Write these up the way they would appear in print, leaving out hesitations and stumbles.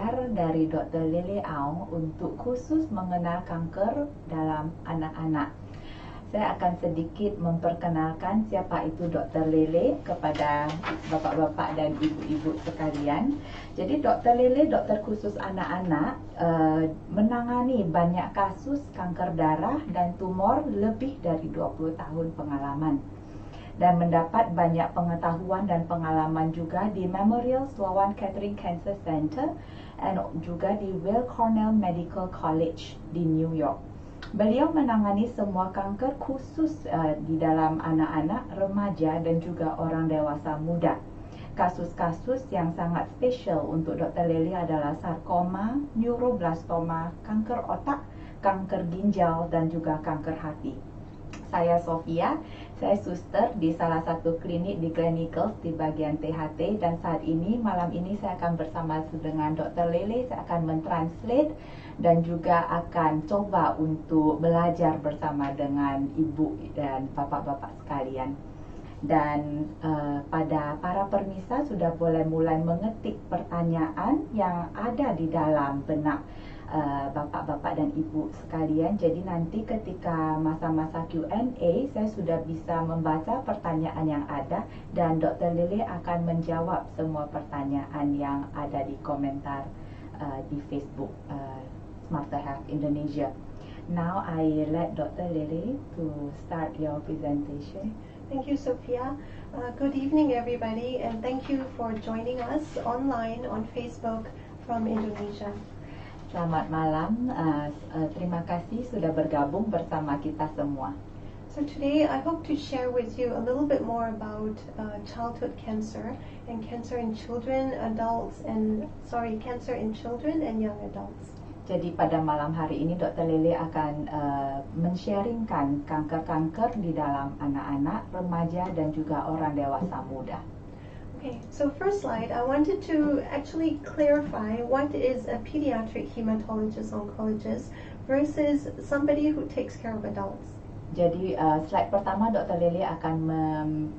belajar dari Dr. Lily Aung untuk khusus mengenal kanker dalam anak-anak. Saya akan sedikit memperkenalkan siapa itu Dr. Lily kepada bapak-bapak dan ibu-ibu sekalian. Jadi Dr. Lily, dokter khusus anak-anak, menangani banyak kasus kanker darah dan tumor lebih dari 20 tahun pengalaman. Dan mendapat banyak pengetahuan dan pengalaman juga di Memorial Sloan Kettering Cancer Center dan juga di Weill Cornell Medical College di New York. Beliau menangani semua kanker khusus di dalam anak-anak, remaja dan juga orang dewasa muda. Kasus-kasus yang sangat spesial untuk Dr. Lily adalah sarkoma, neuroblastoma, kanker otak, kanker ginjal dan juga kanker hati. Saya Sofia, saya suster di salah satu klinik di Gleneagles di bagian THT, dan saat ini, malam ini saya akan bersama dengan Dr. Lily. Saya akan mentranslate dan juga akan coba untuk belajar bersama dengan ibu dan bapak-bapak sekalian. Dan pada para permisa sudah boleh mulai mengetik pertanyaan yang ada di dalam benak bapak-bapak dan ibu sekalian. Jadi nanti ketika masa-masa Q&A, saya sudah bisa membaca pertanyaan yang ada dan Dr. Lily akan menjawab semua pertanyaan yang ada di komentar di Facebook Smarter Health Indonesia. Now I let Dr. Lily to start your presentation. Thank you, Sophia. Good evening, everybody, and thank you for joining us online on Facebook from Indonesia. Selamat malam, terima kasih sudah bergabung bersama kita semua. So today I hope to share with you a little bit more about childhood cancer and cancer in children, cancer in children and young adults. Jadi pada malam hari ini Dr. Lily akan men-sharingkan kanker-kanker di dalam anak-anak, remaja dan juga orang dewasa muda. Okay, so first slide, I wanted to actually clarify what is a pediatric hematologist oncologist versus somebody who takes care of adults. Jadi slide pertama Dr. Lily akan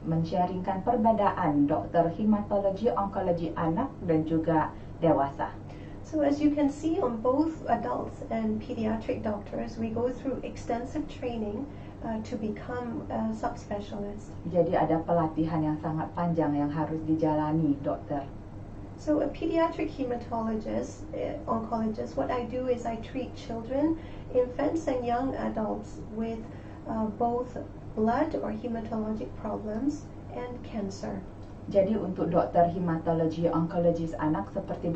men-sharingkan perbedaan dokter hematologi onkologi anak dan juga dewasa. So as you can see on both adults and pediatric doctors, we go through extensive training to become a subspecialist. Jadi ada pelatihan yang sangat panjang yang harus dijalani dokter. So a pediatric hematologist, oncologist, what I do is I treat children, infants and young adults with both blood or hematologic problems and cancer. Jadi untuk dokter hematologi onkologis anak seperti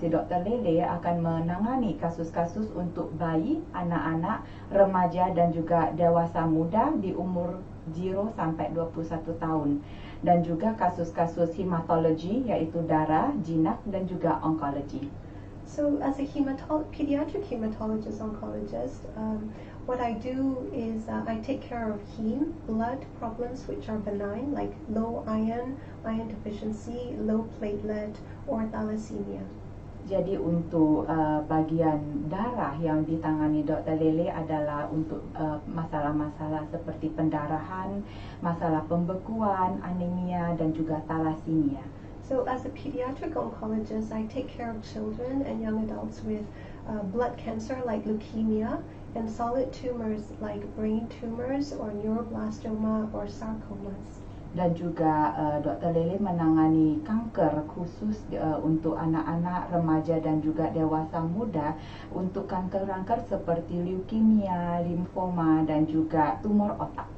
Dr. Lele akan menangani kasus-kasus untuk bayi, anak-anak, remaja dan juga dewasa muda di umur 0 sampai 21 tahun. Dan juga kasus-kasus hematologi yaitu darah, jinak dan juga onkologi. So as a pediatric hematologist oncologist, what I do is I take care of heme, blood problems which are benign, like low iron, iron deficiency, low platelet, or thalassemia. Jadi untuk bagian darah yang ditangani Dr. Lele adalah untuk masalah-masalah seperti pendarahan, masalah pembekuan, anemia dan juga thalassemia. So as a pediatric oncologist, I take care of children and young adults with blood cancer like leukemia and solid tumors like brain tumors or neuroblastoma or sarcomas. Dan juga Dr. Lele menangani kanker khusus untuk anak-anak, remaja dan juga dewasa muda untuk kanker-kanker seperti leukemia, limfoma dan juga tumor otak.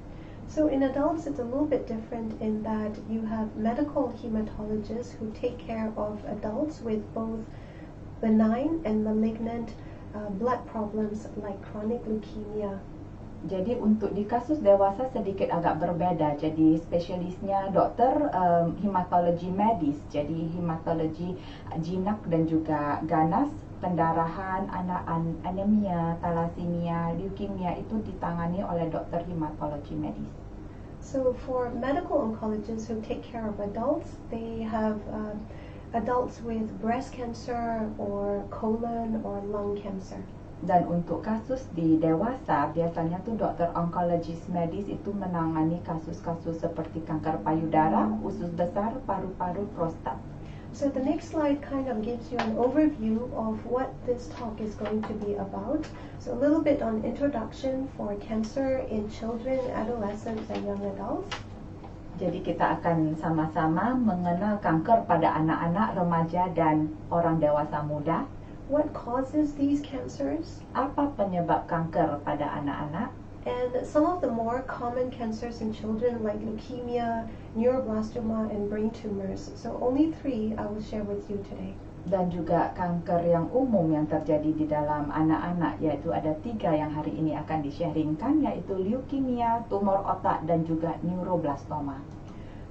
So in adults, it's a little bit different in that you have medical hematologists who take care of adults with both benign and malignant blood problems like chronic leukemia. Jadi untuk di kasus dewasa sedikit agak berbeda. Jadi spesialisnya dokter hematologi medis. Jadi hematologi jinak dan juga ganas, pendarahan, anemia, thalassemia, leukemia itu ditangani oleh dokter hematologi medis. So for medical oncologists who take care of adults, they have adults with breast cancer or colon or lung cancer. Dan untuk kasus di dewasa, biasanya tuh dokter onkologis medis itu menangani kasus-kasus seperti kanker payudara, usus besar, paru-paru, prostat. So the next slide kind of gives you an overview of what this talk is going to be about. So a little bit on introduction for cancer in children, adolescents, and young adults. Jadi kita akan sama-sama mengenal kanker pada anak-anak, remaja, dan orang dewasa muda. What causes these cancers? Apa penyebab kanker pada anak-anak? And some of the more common cancers in children like leukemia, neuroblastoma, and brain tumors. So only 3 I will share with you today. Dan juga kanker yang umum yang terjadi di dalam anak-anak, yaitu ada 3 yang hari ini akan di-sharingkan, yaitu leukemia, tumor otak, dan juga neuroblastoma.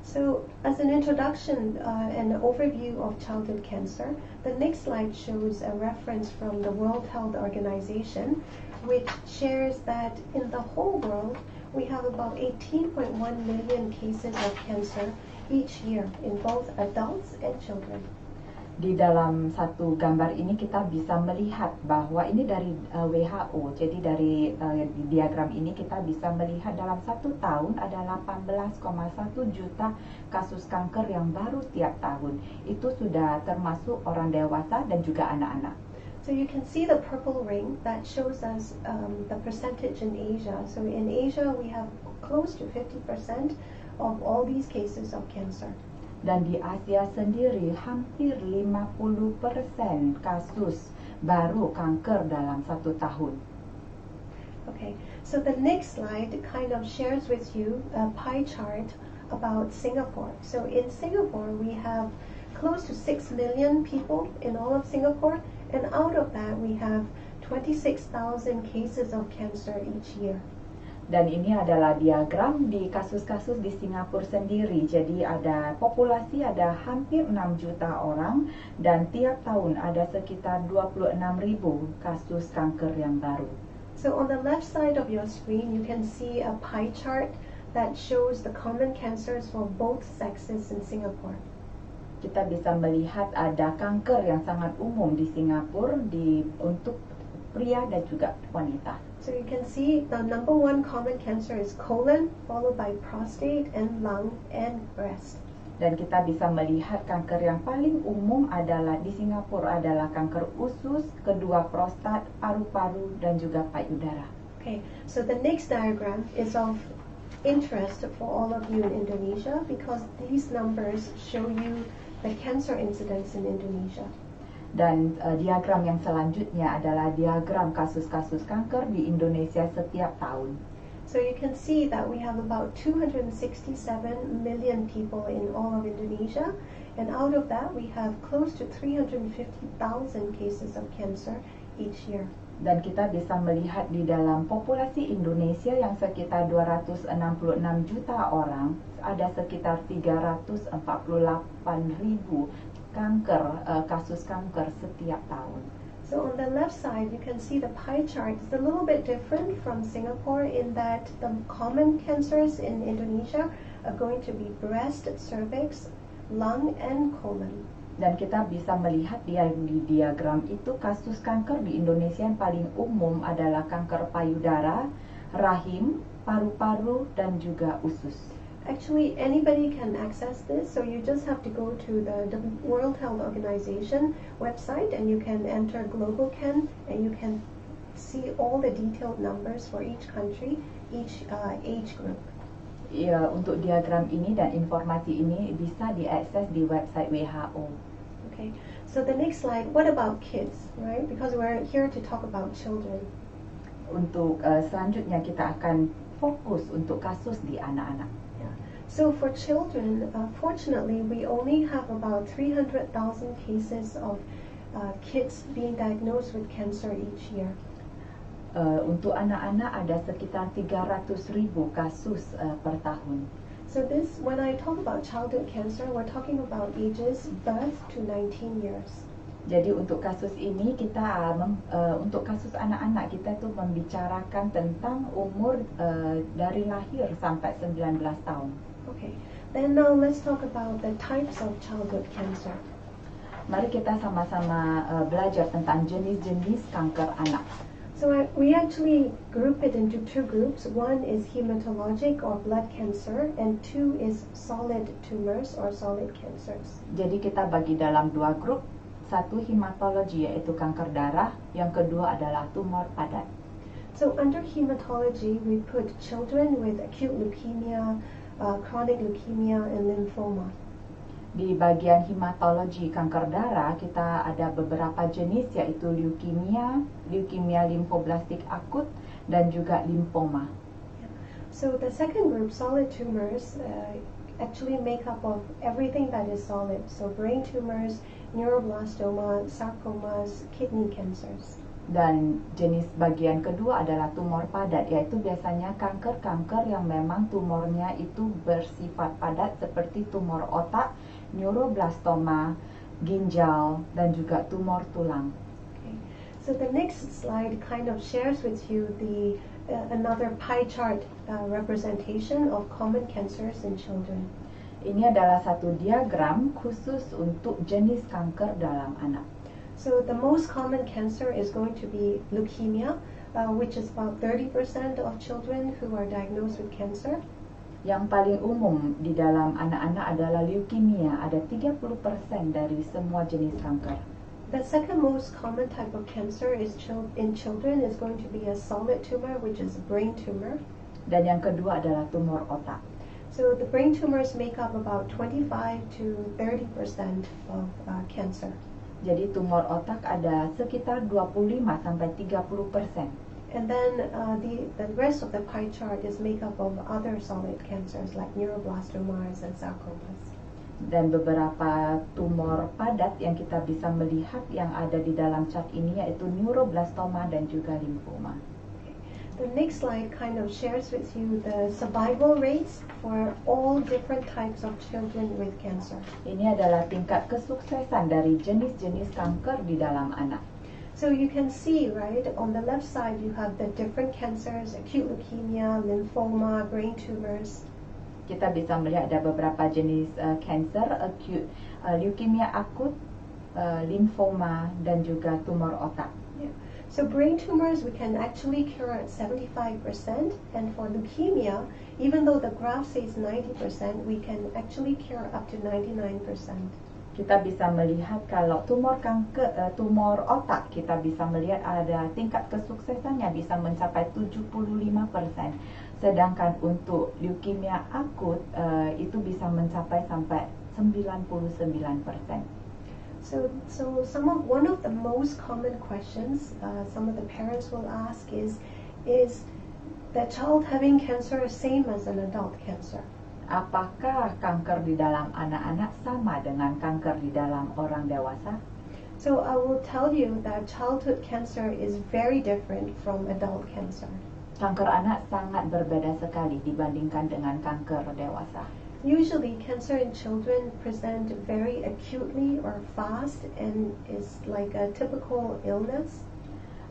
So as an introduction and overview of childhood cancer, the next slide shows a reference from the World Health Organization, which shares that in the whole world, we have about 18.1 million cases of cancer each year in both adults and children. Di dalam satu gambar ini kita bisa melihat bahwa ini dari WHO. Jadi dari diagram ini kita bisa melihat dalam 1 tahun ada 18,1 juta kasus kanker yang baru tiap tahun. Itu sudah termasuk orang dewasa dan juga anak-anak. So you can see the purple ring that shows us the percentage in Asia. So in Asia we have close to 50% of all these cases of cancer. Dan di Asia sendiri hampir 50% kasus baru kanker dalam 1 tahun. Okay, so the next slide kind of shares with you a pie chart about Singapore. So in Singapore we have close to 6 million people in all of Singapore, and out of that we have 26,000 cases of cancer each year. Dan ini adalah diagram di kasus-kasus di Singapura sendiri. Jadi ada populasi ada hampir 6 juta orang dan tiap tahun ada sekitar 26.000 kasus kanker yang baru. So on the left side of your screen you can see a pie chart that shows the common cancers for both sexes in Singapore. Kita bisa melihat ada kanker yang sangat umum di Singapura untuk pria dan juga wanita. So you can see the number 1 common cancer is colon, followed by prostate and lung and breast. Dan kita bisa melihat kanker yang paling umum adalah di Singapura adalah kanker usus, kedua prostat, paru-paru, dan juga payudara. Okay, so the next diagram is of interest for all of you in Indonesia because these numbers show you the cancer incidence in Indonesia. Dan diagram yang selanjutnya adalah diagram kasus-kasus kanker di Indonesia setiap tahun. So you can see that we have about 267 million people in all of Indonesia, and out of that we have close to 350,000 cases of cancer each year. Dan kita bisa melihat di dalam populasi Indonesia yang sekitar 266 juta orang, ada sekitar 348.000 kasus kanker setiap tahun. So on the left side you can see the pie chart is a little bit different from Singapore in that the common cancers in Indonesia are going to be breast, cervix, lung, and colon. Dan kita bisa melihat di diagram itu kasus kanker di Indonesia yang paling umum adalah kanker payudara, rahim, paru-paru, dan juga usus. Actually, anybody can access this, so you just have to go to the World Health Organization website and you can enter GlobalCan and you can see all the detailed numbers for each country, each age group. Ya, untuk diagram ini dan informasi ini bisa diakses di website WHO. Okay, so the next slide, what about kids, right? Because we're here to talk about children. Untuk selanjutnya kita akan fokus untuk kasus di anak-anak. So for children, fortunately, we only have about 300,000 cases of kids being diagnosed with cancer each year. Untuk anak-anak ada sekitar 300.000 kasus per tahun. So this, when I talk about childhood cancer, we're talking about ages birth to 19 years. Jadi untuk kasus ini kita untuk kasus anak-anak kita tuh membicarakan tentang umur dari lahir sampai 19 tahun. Okay, then now let's talk about the types of childhood cancer. Mari kita sama-sama belajar tentang jenis-jenis kanker anak. So we actually group it into two groups. One is hematologic or blood cancer, and two is solid tumors or solid cancers. Jadi kita bagi dalam dua grup, satu hematologi yaitu kanker darah, yang kedua adalah tumor padat. So under hematology, we put children with acute leukemia, chronic leukemia, and lymphoma. Di bagian hematologi kanker darah, kita ada beberapa jenis yaitu leukemia, leukemia limfoblastik akut, dan juga limfoma. So the second group, solid tumors, actually make up of everything that is solid. So brain tumors, neuroblastoma, sarcomas, kidney cancers. Dan jenis bagian kedua adalah tumor padat, yaitu biasanya kanker-kanker yang memang tumornya itu bersifat padat seperti tumor otak, neuroblastoma, ginjal, dan juga tumor tulang. Okay. So the next slide kind of shares with you the another pie chart representation of common cancers in children. Ini adalah satu diagram khusus untuk jenis kanker dalam anak. So the most common cancer is going to be leukemia, which is about 30% of children who are diagnosed with cancer. Yang paling umum di dalam anak-anak adalah leukemia, ada 30% dari semua jenis kanker. The second most common type of cancer is in children is going to be a solid tumor, which is a brain tumor. Dan yang kedua adalah tumor otak. So the brain tumors make up about 25 to 30% of cancer. Jadi tumor otak ada sekitar 25 sampai 30%. And then the rest of the pie chart is made up of other solid cancers like neuroblastomas and sarcomas. Dan beberapa tumor padat yang kita bisa melihat yang ada di dalam chart ini yaitu neuroblastoma dan juga limfoma. The next slide kind of shares with you the survival rates for all different types of children with cancer. Ini adalah tingkat kesuksesan dari jenis-jenis kanker di dalam anak. So you can see, right, on the left side you have the different cancers, acute leukemia, lymphoma, brain tumors. Kita bisa melihat ada beberapa jenis cancer, acute leukemia akut, lymphoma, dan juga tumor otak. Yeah. So brain tumors we can actually cure at 75%, and for leukemia, even though the graph says 90%, we can actually cure up to 99%. Kita bisa melihat kalau tumor tumor otak, kita bisa melihat ada tingkat kesuksesannya bisa mencapai 75%. Sedangkan untuk leukemia akut itu bisa mencapai sampai 99%. So one of the most common questions some of the parents will ask is the child having cancer same as an adult cancer? Apakah kanker di dalam anak-anak sama dengan kanker di dalam orang dewasa? So I will tell you that childhood cancer is very different from adult cancer. Kanker anak sangat berbeda sekali dibandingkan dengan kanker dewasa. Usually cancer in children present very acutely or fast and is like a typical illness.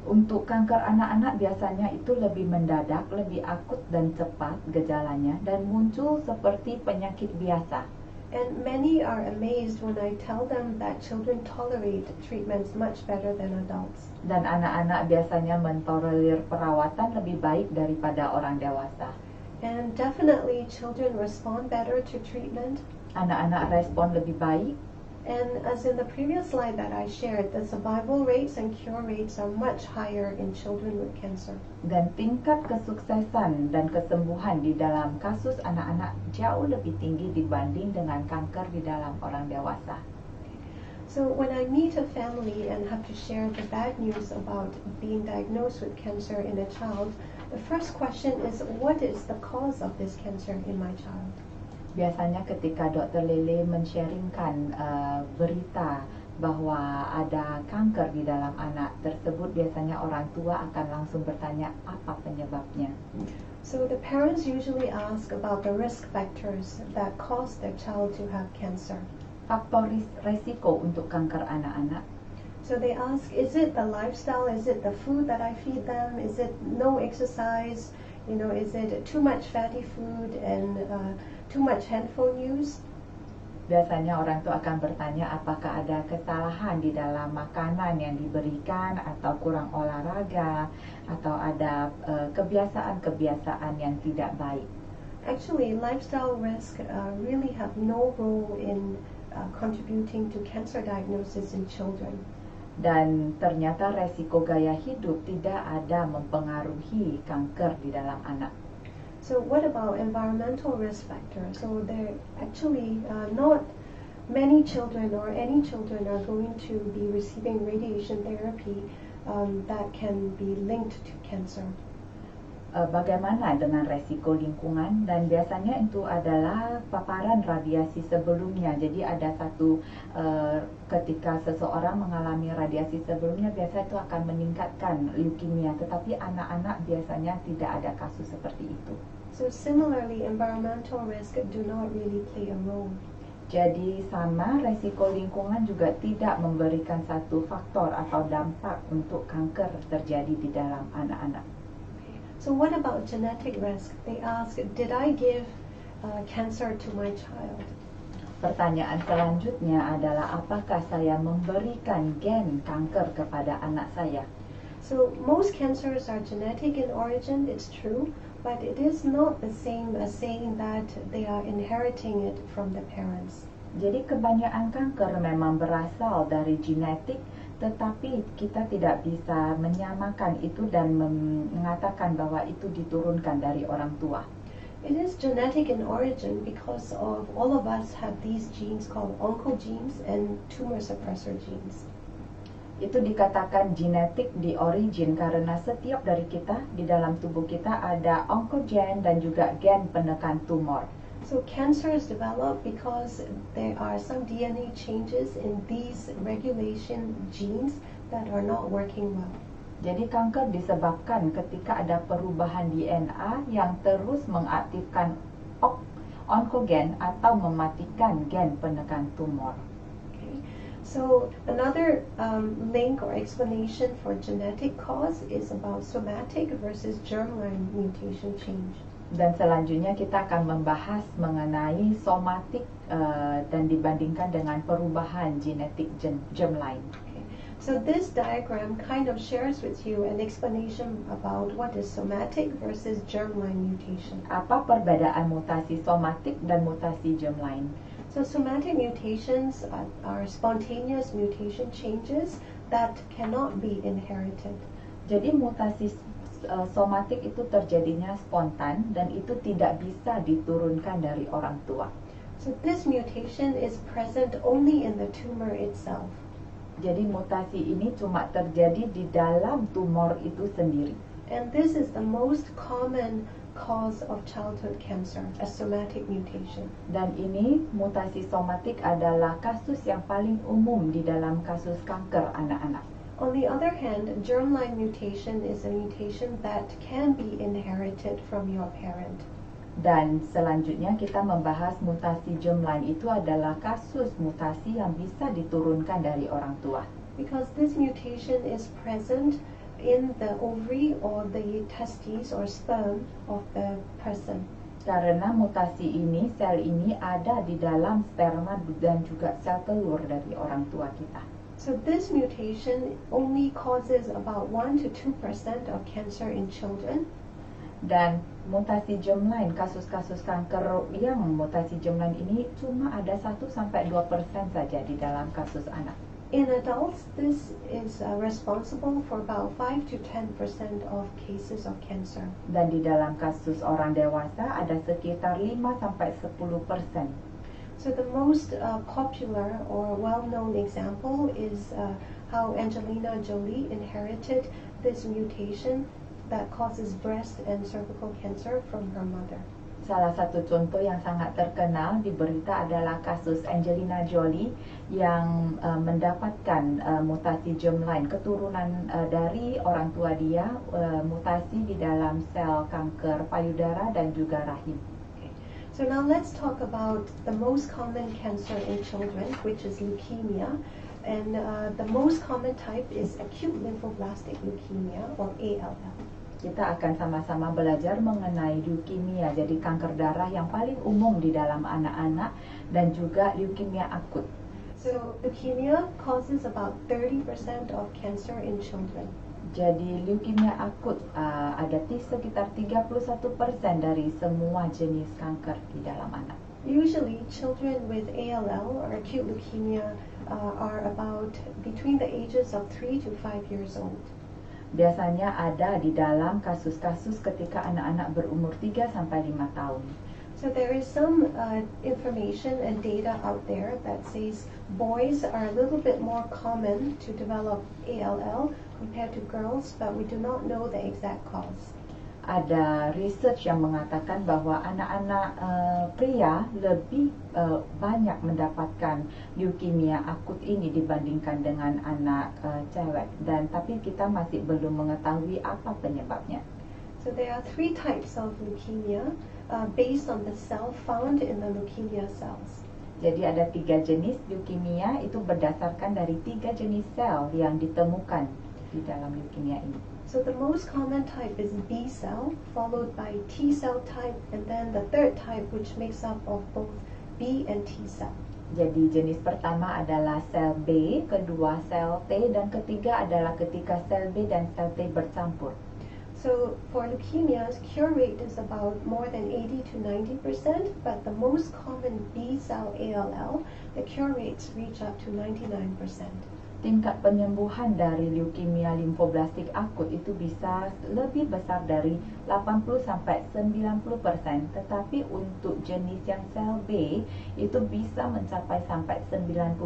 Untuk kanker anak-anak biasanya itu lebih mendadak, lebih akut dan cepat gejalanya dan muncul seperti penyakit biasa. And many are amazed when I tell them that children tolerate treatments much better than adults. Dan anak-anak biasanya mentolerir perawatan lebih baik daripada orang dewasa. And definitely children respond better to treatment. Anak-anak respon lebih baik. And as in the previous slide that I shared, the survival rates and cure rates are much higher in children with cancer. Dan tingkat kesuksesan dan kesembuhan di dalam kasus anak-anak jauh lebih tinggi dibanding dengan kanker di dalam orang dewasa. So when I meet a family and have to share the bad news about being diagnosed with cancer in a child, the first question is, what is the cause of this cancer in my child? Biasanya ketika Dr. Lele men-sharingkan berita bahwa ada kanker di dalam anak tersebut, biasanya orang tua akan langsung bertanya apa penyebabnya. So the parents usually ask about the risk factors that cause their child to have cancer. Faktor resiko untuk kanker anak-anak. So they ask, is it the lifestyle? Is it the food that I feed them? Is it no exercise? You know, is it too much fatty food and too much handphone use? biasanya orang tua akan bertanya apakah ada kesalahan di dalam makanan yang diberikan atau kurang olahraga atau ada kebiasaan-kebiasaan yang tidak baik. Actually, lifestyle risk really have no role in contributing to cancer diagnosis in children. Dan ternyata resiko gaya hidup tidak ada mempengaruhi kanker di dalam anak. So what about environmental risk factors? So there actually not many children or any children are going to be receiving radiation therapy that can be linked to cancer. Bagaimana dengan resiko lingkungan, dan biasanya itu adalah paparan radiasi sebelumnya. Jadi ada satu ketika seseorang mengalami radiasi sebelumnya, biasa itu akan meningkatkan leukemia, tetapi anak-anak biasanya tidak ada kasus seperti itu. So similarly, environmental risk do not really play a role. Jadi sama, resiko lingkungan juga tidak memberikan satu faktor atau dampak untuk kanker terjadi di dalam anak-anak. So what about genetic risk? They ask, did I give cancer to my child? Pertanyaan selanjutnya adalah apakah saya memberikan gen kanker kepada anak saya? So most cancers are genetic in origin, it's true, but it is not the same as saying that they are inheriting it from the parents. Jadi kebanyakan kanker memang berasal dari genetik, tetapi kita tidak bisa menyamakan itu dan mengatakan bahwa itu diturunkan dari orang tua. It is genetic in origin because of all of us have these genes called oncogenes and tumor suppressor genes. Itu dikatakan genetik di origin karena setiap dari kita di dalam tubuh kita ada oncogen dan juga gen penekan tumor. So cancers develop because there are some DNA changes in these regulation genes that are not working well. Jadi kanker disebabkan ketika ada perubahan DNA yang terus mengaktifkan oncogen atau mematikan gen penekan tumor. Okay. So another link or explanation for genetic cause is about somatic versus germline mutation change. Dan selanjutnya kita akan membahas mengenai somatik dan dibandingkan dengan perubahan genetik germline. Okay. So this diagram kind of shares with you an explanation about what is somatic versus germline mutation. Apa perbedaan mutasi somatik dan mutasi germline? So somatic mutations are spontaneous mutation changes that cannot be inherited. Jadi mutasi somatik itu terjadinya spontan dan itu tidak bisa diturunkan dari orang tua. So this mutation is present only in the tumor itself. Jadi mutasi ini cuma terjadi di dalam tumor itu sendiri. And this is the most common cause of childhood cancer, a somatic mutation. Dan ini mutasi somatik adalah kasus yang paling umum di dalam kasus kanker anak-anak. On the other hand, germline mutation is a mutation that can be inherited from your parent. Dan selanjutnya kita membahas mutasi germline, itu adalah kasus mutasi yang bisa diturunkan dari orang tua. Because this mutation is present in the ovary or the testes or sperm of the person. Karena mutasi ini, sel ini ada di dalam sperma dan juga sel telur dari orang tua kita. So this mutation only causes about 1 to 2% of cancer in children. Dan mutasi germline, kasus-kasus kanker yang mutasi germline ini cuma ada 1-2% saja di dalam kasus anak. In adults, this is responsible for about 5 to 10% of cases of cancer. Dan di dalam kasus orang dewasa ada sekitar 5-10%. So the most popular or well-known example is how Angelina Jolie inherited this mutation that causes breast and cervical cancer from her mother. Salah satu contoh yang sangat terkenal di berita adalah kasus Angelina Jolie yang mendapatkan mutasi germline, keturunan dari orang tua dia, mutasi di dalam sel kanker payudara dan juga rahim. So now let's talk about the most common cancer in children, which is leukemia. And the most common type is acute lymphoblastic leukemia, or ALL. Kita akan sama-sama belajar mengenai leukemia, jadi kanker darah yang paling umum di dalam anak-anak dan juga leukemia akut. So leukemia causes about 30% of cancer in children. Jadi leukemia akut ada sekitar 31% dari semua jenis kanker di dalam anak. Usually, children with ALL or acute leukemia are about between the ages of 3 to 5 years old. Biasanya ada di dalam kasus-kasus ketika anak-anak berumur 3 sampai 5 tahun. So there is some information and data out there that says boys are a little bit more common to develop ALL compared to girls, but we do not know the exact cause. Ada research yang mengatakan bahwa anak-anak pria lebih banyak mendapatkan leukemia akut ini dibandingkan dengan anak cewek, dan tapi kita masih belum mengetahui apa penyebabnya. So there are 3 types of leukemia based on the cell found in the leukemia cells. Jadi ada 3 jenis leukemia, itu berdasarkan dari 3 jenis sel yang ditemukan di dalam leukemia ini. So the most common type is B cell, followed by T cell type, and then the third type which makes up of both B and T cell. Jadi jenis pertama adalah sel B, kedua sel T, dan ketiga adalah ketika sel B dan sel T bercampur. So for leukemias, cure rate is about more than 80 to 90%, but the most common B cell ALL, the cure rates reach up to 99%. Tingkat penyembuhan dari leukemia limfoblastik akut itu bisa lebih besar dari 80 sampai 90%, tetapi untuk jenis yang sel B itu bisa mencapai sampai 99%.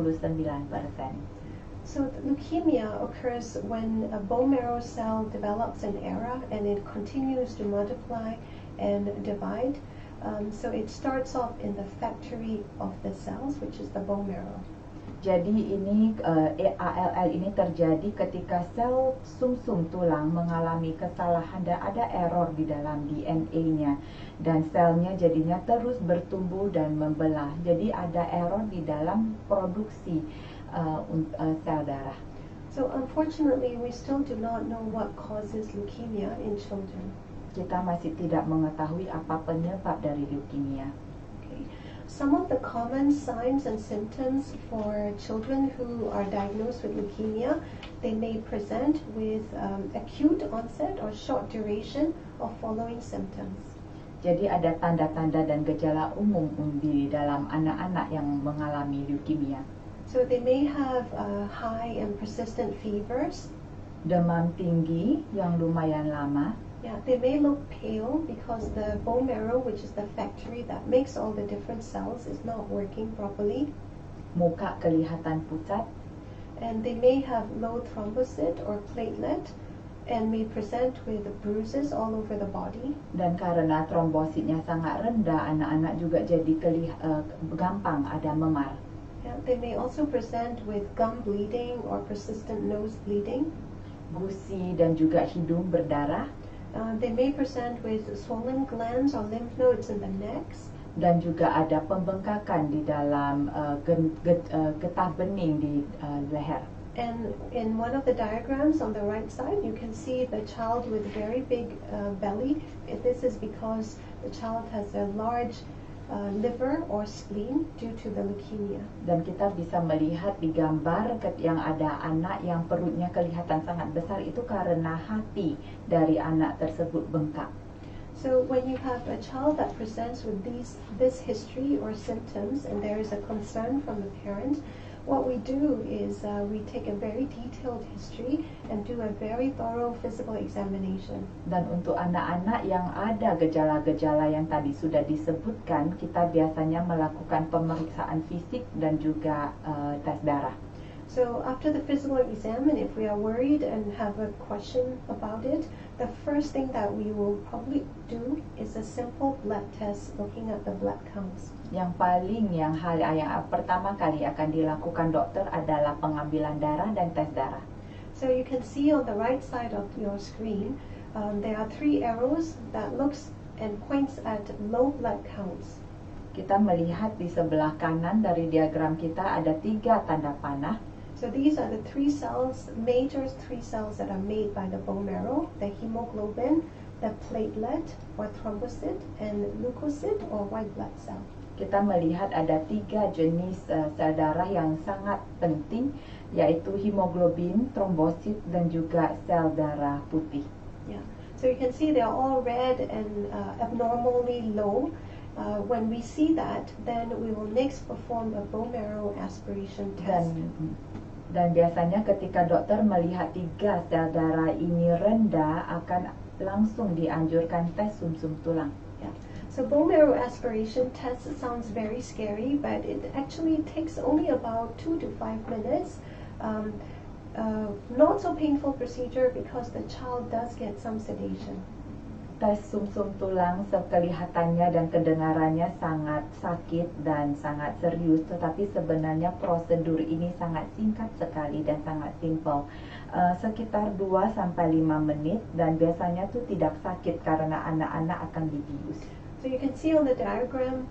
So leukemia occurs when a bone marrow cell develops an error and it continues to multiply and divide. So it starts off in the factory of the cells, which is the bone marrow. Jadi ini ALL ini terjadi ketika sel sumsum tulang mengalami kesalahan dan ada error di dalam DNA-nya, dan selnya jadinya terus bertumbuh dan membelah. Jadi ada error di dalam produksi sel darah. So unfortunately, we still do not know what causes leukemia in children. Kita masih tidak mengetahui apa penyebab dari leukemia. Some of the common signs and symptoms for children who are diagnosed with leukemia, they may present with acute onset or short duration of following symptoms. Jadi ada tanda-tanda dan gejala umum di dalam anak-anak yang mengalami leukemia. So they may have high and persistent fevers. Demam tinggi yang lumayan lama. Yeah, they may look pale because the bone marrow, which is the factory that makes all the different cells, is not working properly. Muka kelihatan pucat. And they may have low thrombocyte or platelet and may present with bruises all over the body. Dan karena trombositnya sangat rendah, anak-anak juga jadi gampang ada memar. Yeah, they may also present with gum bleeding or persistent nose bleeding. Gusi dan juga hidung berdarah. They may present with swollen glands or lymph nodes in the necks. Dan juga ada pembengkakan di dalam getah bening di leher. And in one of the diagrams on the right side, you can see the child with very big belly. This is because the child has a large liver or spleen due to the leukemia. Dan kita bisa melihat di gambar yang ada anak yang perutnya kelihatan sangat besar, itu karena hati dari anak tersebut bengkak. So when you have a child that presents with this history or symptoms and there is a concern from the parent, what we do is we take a very detailed history and do a very thorough physical examination. Dan untuk anak-anak yang ada gejala-gejala yang tadi sudah disebutkan, kita biasanya melakukan pemeriksaan fisik dan juga tes darah. So after the physical exam, and if we are worried and have a question about it, the first thing that we will probably do is a simple blood test looking at the blood counts. Yang pertama kali akan dilakukan dokter adalah pengambilan darah dan tes darah. So you can see on the right side of your screen, there are 3 arrows that looks and points at low blood counts. Kita melihat di sebelah kanan dari diagram kita ada 3 tanda panah. So these are the major three cells that are made by the bone marrow: the hemoglobin, the platelet or thrombocyte, and leukocyte or white blood cell. Kita melihat ada 3 jenis sel darah yang sangat penting, yaitu hemoglobin, trombosit, dan juga sel darah putih. Yeah. So you can see they're all red and abnormally low. When we see that, then we will next perform a bone marrow aspiration test. Dan biasanya ketika dokter melihat 3 sel darah ini rendah, akan langsung dianjurkan tes sumsum tulang. Yeah. So bone marrow aspiration test sounds very scary, but it actually takes only about 2 to 5 minutes. Not so painful procedure because the child does get some sedation. Tes sumsum tulang kelihatannya dan kedengarannya sangat sakit dan sangat serius, tetapi sebenarnya prosedur ini sangat singkat sekali dan sangat simple. Sekitar 2-5 menit, dan biasanya tuh tidak sakit karena anak-anak akan dibius. So you can see on the diagram,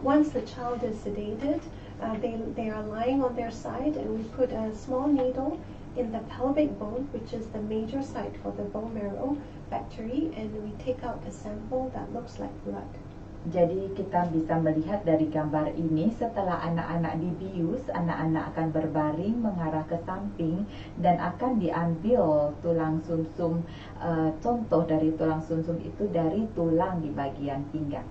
once the child is sedated, they are lying on their side, and we put a small needle in the pelvic bone, which is the major site for the bone marrow factory, and we take out a sample that looks like blood. Jadi kita bisa melihat dari gambar ini, setelah anak-anak dibius, anak-anak akan berbaring mengarah ke samping dan akan diambil tulang sumsum. Contoh dari tulang sumsum itu dari tulang di bagian pinggang.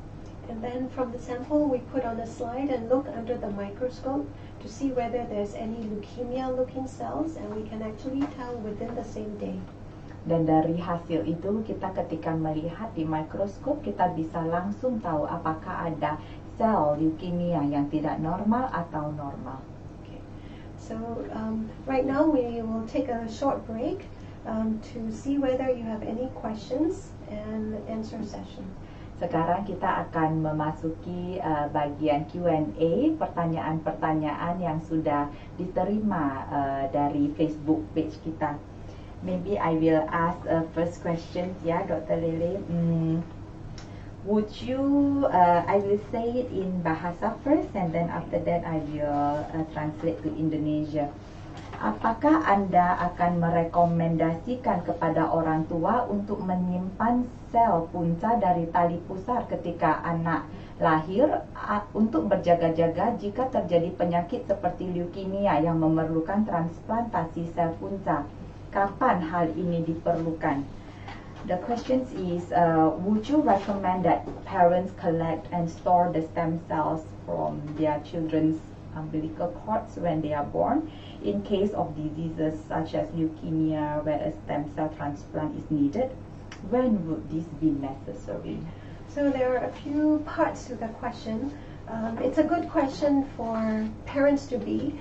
And then from the sample we put on a slide and look under the microscope to see whether there's any leukemia-looking cells, and we can actually tell within the same day. Dan dari hasil itu, kita ketika melihat di mikroskop, kita bisa langsung tahu apakah ada sel leukemia yang tidak normal atau normal. Okay. So right now we will take a short break to see whether you have any questions and answer session. Sekarang kita akan memasuki bagian Q&A, pertanyaan-pertanyaan yang sudah diterima dari Facebook page kita. Maybe I will ask first question, ya, Dr. Lele. Would you, I will say it in Bahasa first, and then after that I will translate to Indonesia. Apakah Anda akan merekomendasikan kepada orang tua untuk menyimpan sel punca dari tali pusar ketika anak lahir untuk berjaga-jaga jika terjadi penyakit seperti leukemia yang memerlukan transplantasi sel punca? Kapan hal ini diperlukan? The question is, would you recommend that parents collect and store the stem cells from their children's umbilical cords when they are born in case of diseases such as leukemia where a stem cell transplant is needed? When would this be necessary? So there are a few parts to the question. It's a good question for parents to be.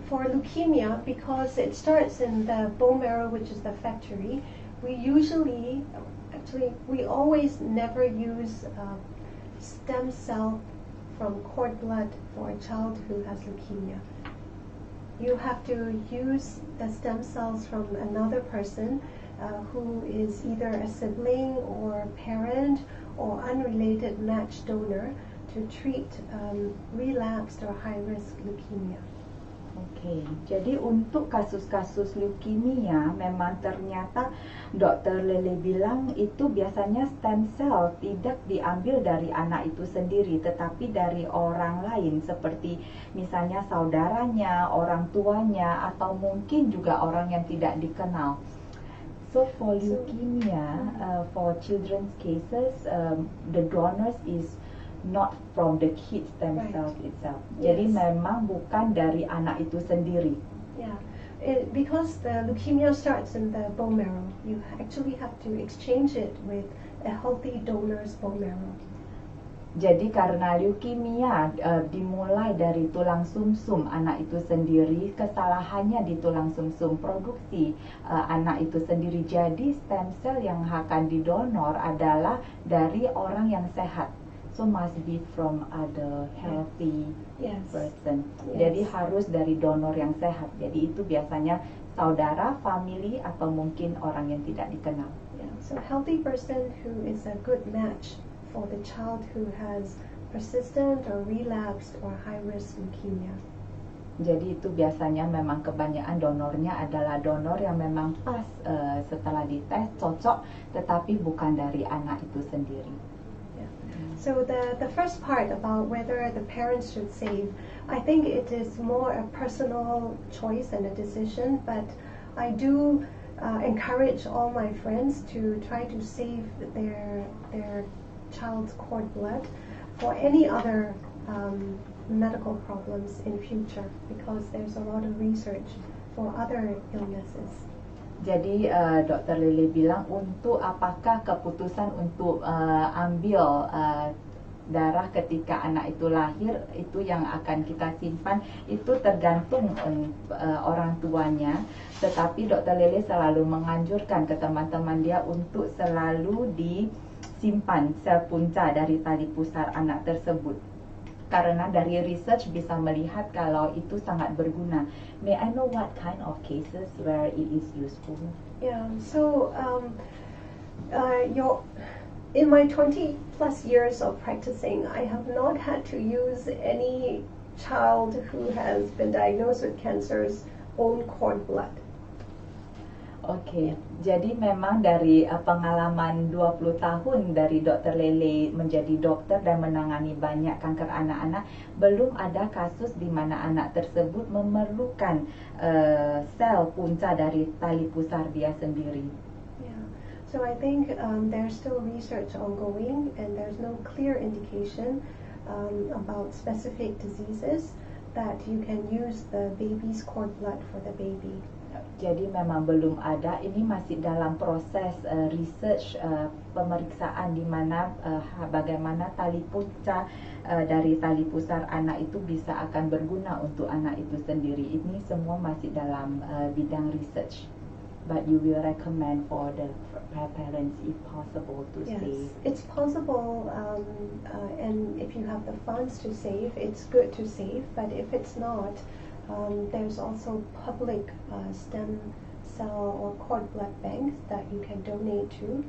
For leukemia, because it starts in the bone marrow, which is the factory, we always never use stem cell from cord blood for a child who has leukemia. You have to use the stem cells from another person who is either a sibling or parent or unrelated matched donor to treat relapsed or high-risk leukemia. Oke, jadi untuk kasus-kasus leukemia memang ternyata Dr. Lele bilang itu biasanya stem cell tidak diambil dari anak itu sendiri, tetapi dari orang lain seperti misalnya saudaranya, orang tuanya, atau mungkin juga orang yang tidak dikenal. So for leukemia, for children's cases, the donors is not from the kid stem cells itself. Jadi memang bukan dari anak itu sendiri. Yeah, because the leukemia starts in the bone marrow, you actually have to exchange it with a healthy donor's bone marrow. Jadi karena leukemia dimulai dari tulang sumsum anak itu sendiri, kesalahannya di tulang sumsum produksi anak itu sendiri. Jadi stem cell yang akan didonor adalah dari orang yang sehat. So must be from other healthy person. Jadi harus dari donor yang sehat. Jadi itu biasanya saudara, family, atau mungkin orang yang tidak dikenal. Yeah. So healthy person who is a good match for the child who has persistent or relapsed or high-risk leukemia. Jadi itu biasanya memang kebanyakan donornya adalah donor yang memang pas setelah dites cocok, tetapi bukan dari anak itu sendiri. So the first part about whether the parents should save, I think it is more a personal choice and a decision, but I do encourage all my friends to try to save their child's cord blood for any other medical problems in future, because there's a lot of research for other illnesses. Jadi Dr. Lele bilang untuk apakah keputusan untuk ambil darah ketika anak itu lahir itu yang akan kita simpan itu tergantung orang tuanya. Tetapi Dr. Lele selalu menganjurkan ke teman-teman dia untuk selalu disimpan sel punca dari tali pusar anak tersebut. Karena dari research bisa melihat kalau itu sangat berguna. May I know what kind of cases where it is useful? Yeah, so in my 20 plus years of practicing, I have not had to use any child who has been diagnosed with cancer's own cord blood. Oke, jadi memang dari pengalaman 20 tahun dari Dr. Lele menjadi dokter dan menangani banyak kanker anak-anak, belum ada kasus di mana anak tersebut memerlukan sel punca dari tali pusar dia sendiri. Yeah, so I think there's still research ongoing and there's no clear indication about specific diseases that you can use the baby's cord blood for the baby. Jadi memang belum ada, ini masih dalam proses research pemeriksaan di mana bagaimana tali punca dari tali pusar anak itu bisa akan berguna untuk anak itu sendiri. Ini semua masih dalam bidang research. But you will recommend for the parents if possible to Yes, save. it's possible, and if you have the funds to save, it's good to save. But if it's not, there's also public stem cell or cord blood banks that you can donate to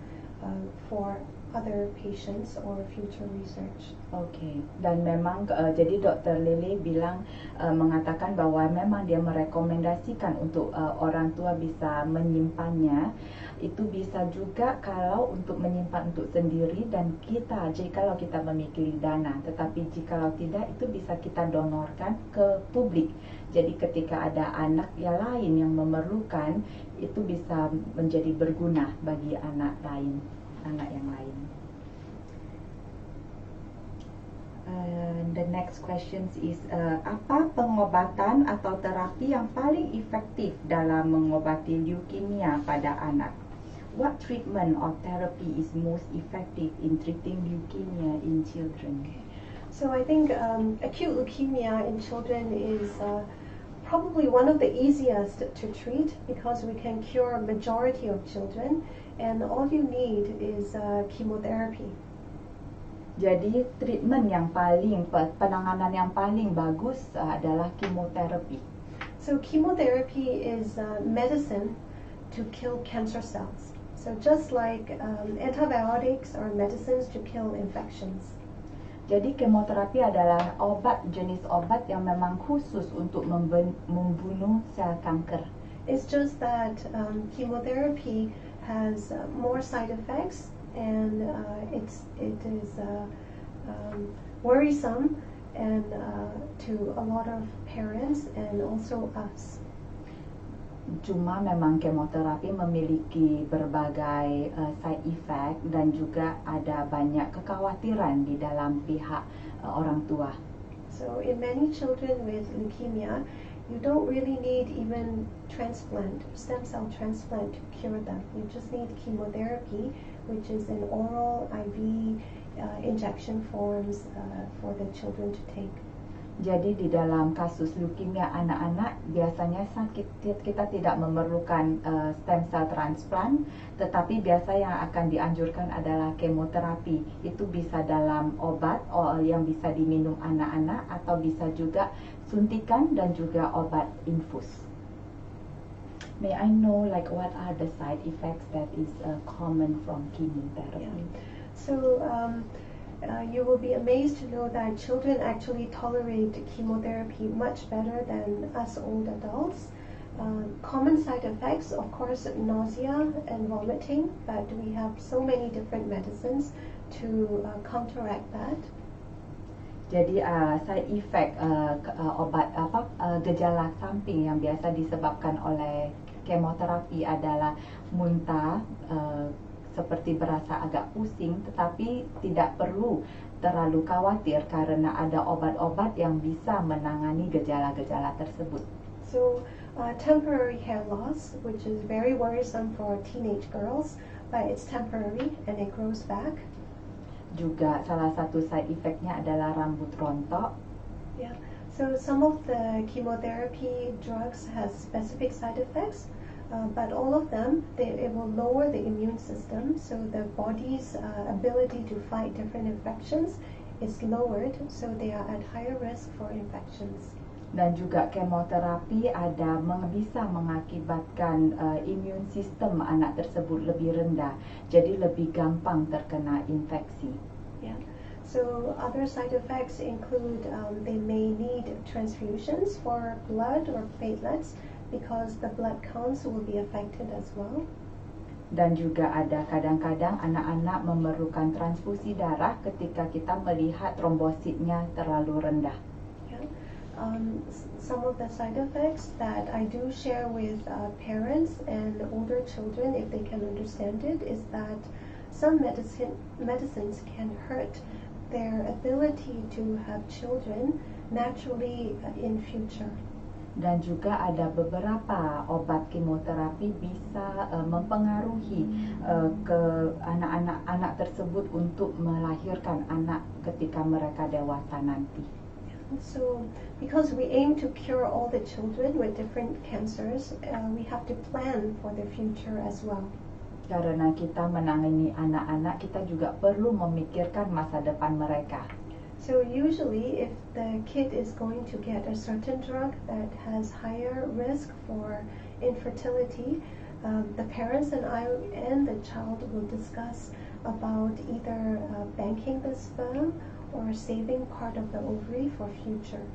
for other patients or future research. Oke, dan memang jadi Dr. Lele bilang mengatakan bahwa memang dia merekomendasikan untuk orang tua bisa menyimpannya. Itu bisa juga kalau untuk menyimpan untuk sendiri dan kita jikalau kita memiliki dana, tetapi jikalau tidak itu bisa kita donorkan ke publik. Jadi ketika ada anak yang lain yang memerlukan, itu bisa menjadi berguna bagi anak yang lain. The next question is apa pengobatan atau terapi yang paling efektif dalam mengobati leukemia pada anak? What treatment or therapy is most effective in treating leukemia in children? So I think acute leukemia in children is probably one of the easiest to treat because we can cure a majority of children, and all you need is chemotherapy. Jadi treatment yang penanganan yang paling bagus adalah chemotherapy. So chemotherapy is medicine to kill cancer cells. So just like antibiotics are medicines to kill infections. Jadi kemoterapi adalah jenis obat yang memang khusus untuk membunuh sel kanker. It's just that chemotherapy has more side effects, and it is worrisome and to a lot of parents and also us. Cuma memang kemoterapi memiliki berbagai side effect dan juga ada banyak kekhawatiran di dalam pihak orang tua. So in many children with leukemia, you don't really need even stem cell transplant to cure them. You just need chemotherapy, which is in oral IV injection forms for the children to take. Jadi di dalam kasus leukemia anak-anak biasanya kita tidak memerlukan stem cell transplant, tetapi biasa yang akan dianjurkan adalah kemoterapi. Itu bisa dalam obat yang bisa diminum anak-anak atau bisa juga suntikan dan juga obat infus. May I know what are the side effects that is common from chemotherapy? Yeah. So You will be amazed to know that children actually tolerate chemotherapy much better than us old adults. Common side effects, of course, nausea and vomiting, but we have so many different medicines to counteract that. Jadi side effect gejala samping yang biasa disebabkan oleh kemoterapi adalah muntah, seperti berasa agak pusing, tetapi tidak perlu terlalu khawatir karena ada obat-obat yang bisa menangani gejala-gejala tersebut. So temporary hair loss, which is very worrisome for teenage girls, but it's temporary and it grows back. Juga salah satu side effect-nya adalah rambut rontok. Yeah. So some of the chemotherapy drugs has specific side effects, but all of them, it will lower the immune system, so the body's ability to fight different infections is lowered, so they are at higher risk for infections. Dan juga kemoterapi bisa mengakibatkan imun sistem anak tersebut lebih rendah, jadi lebih gampang terkena infeksi. Yeah. So other side effects include they may need transfusions for blood or platelets because the blood counts will be affected as well. Dan juga ada kadang-kadang anak-anak memerlukan transfusi darah ketika kita melihat trombositnya terlalu rendah. Some of the side effects that I do share with parents and older children, if they can understand it, is that some medicines can hurt their ability to have children naturally in future. Dan juga ada beberapa obat kemoterapi bisa mempengaruhi ke anak-anak tersebut untuk melahirkan anak ketika mereka dewasa nanti. So, because we aim to cure all the children with different cancers, we have to plan for their future as well. Karena kita menangani anak-anak, kita juga perlu memikirkan masa depan mereka. So usually, if the kid is going to get a certain drug that has higher risk for infertility, the parents and the child will discuss about either banking the sperm or saving part of the ovary for future.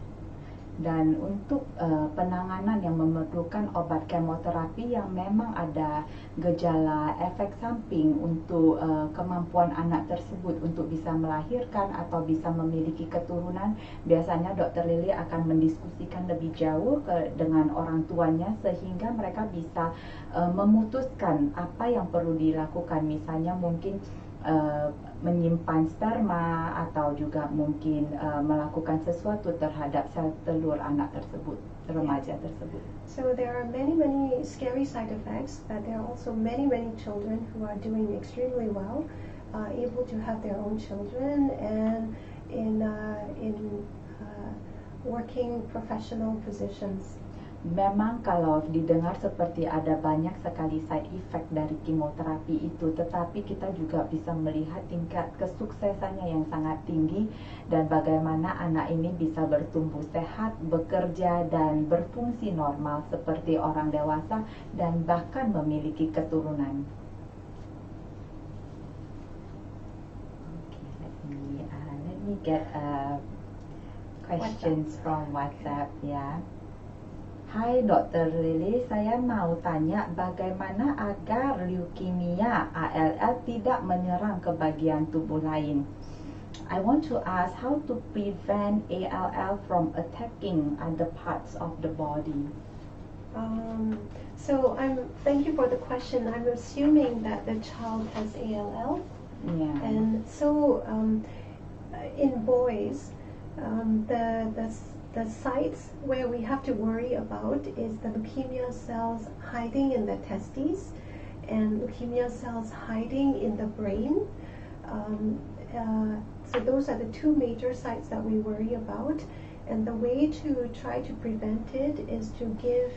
Dan untuk penanganan yang memerlukan obat kemoterapi yang memang ada gejala efek samping untuk kemampuan anak tersebut untuk bisa melahirkan atau bisa memiliki keturunan, biasanya Dr. Lily akan mendiskusikan lebih jauh dengan orang tuanya sehingga mereka bisa memutuskan apa yang perlu dilakukan, misalnya mungkin menyimpan sperma atau juga mungkin melakukan sesuatu terhadap sel telur anak tersebut, remaja tersebut. So there are many scary side effects, but there are also many children who are doing extremely well, able to have their own children and in working professional positions. Memang kalau didengar seperti ada banyak sekali side effect dari kemoterapi itu, tetapi kita juga bisa melihat tingkat kesuksesannya yang sangat tinggi dan bagaimana anak ini bisa bertumbuh sehat, bekerja dan berfungsi normal seperti orang dewasa dan bahkan memiliki keturunan. Okay, let me get questions from WhatsApp ya. Hai Dr. Lily, saya mau tanya bagaimana agar leukemia ALL tidak menyerang ke bagian tubuh lain. I want to ask how to prevent ALL from attacking other parts of the body. So thank you for the question. I'm assuming that the child has ALL. Yeah. And so in boys, the sites where we have to worry about is the leukemia cells hiding in the testes and leukemia cells hiding in the brain. So those are the two major sites that we worry about. And the way to try to prevent it is to give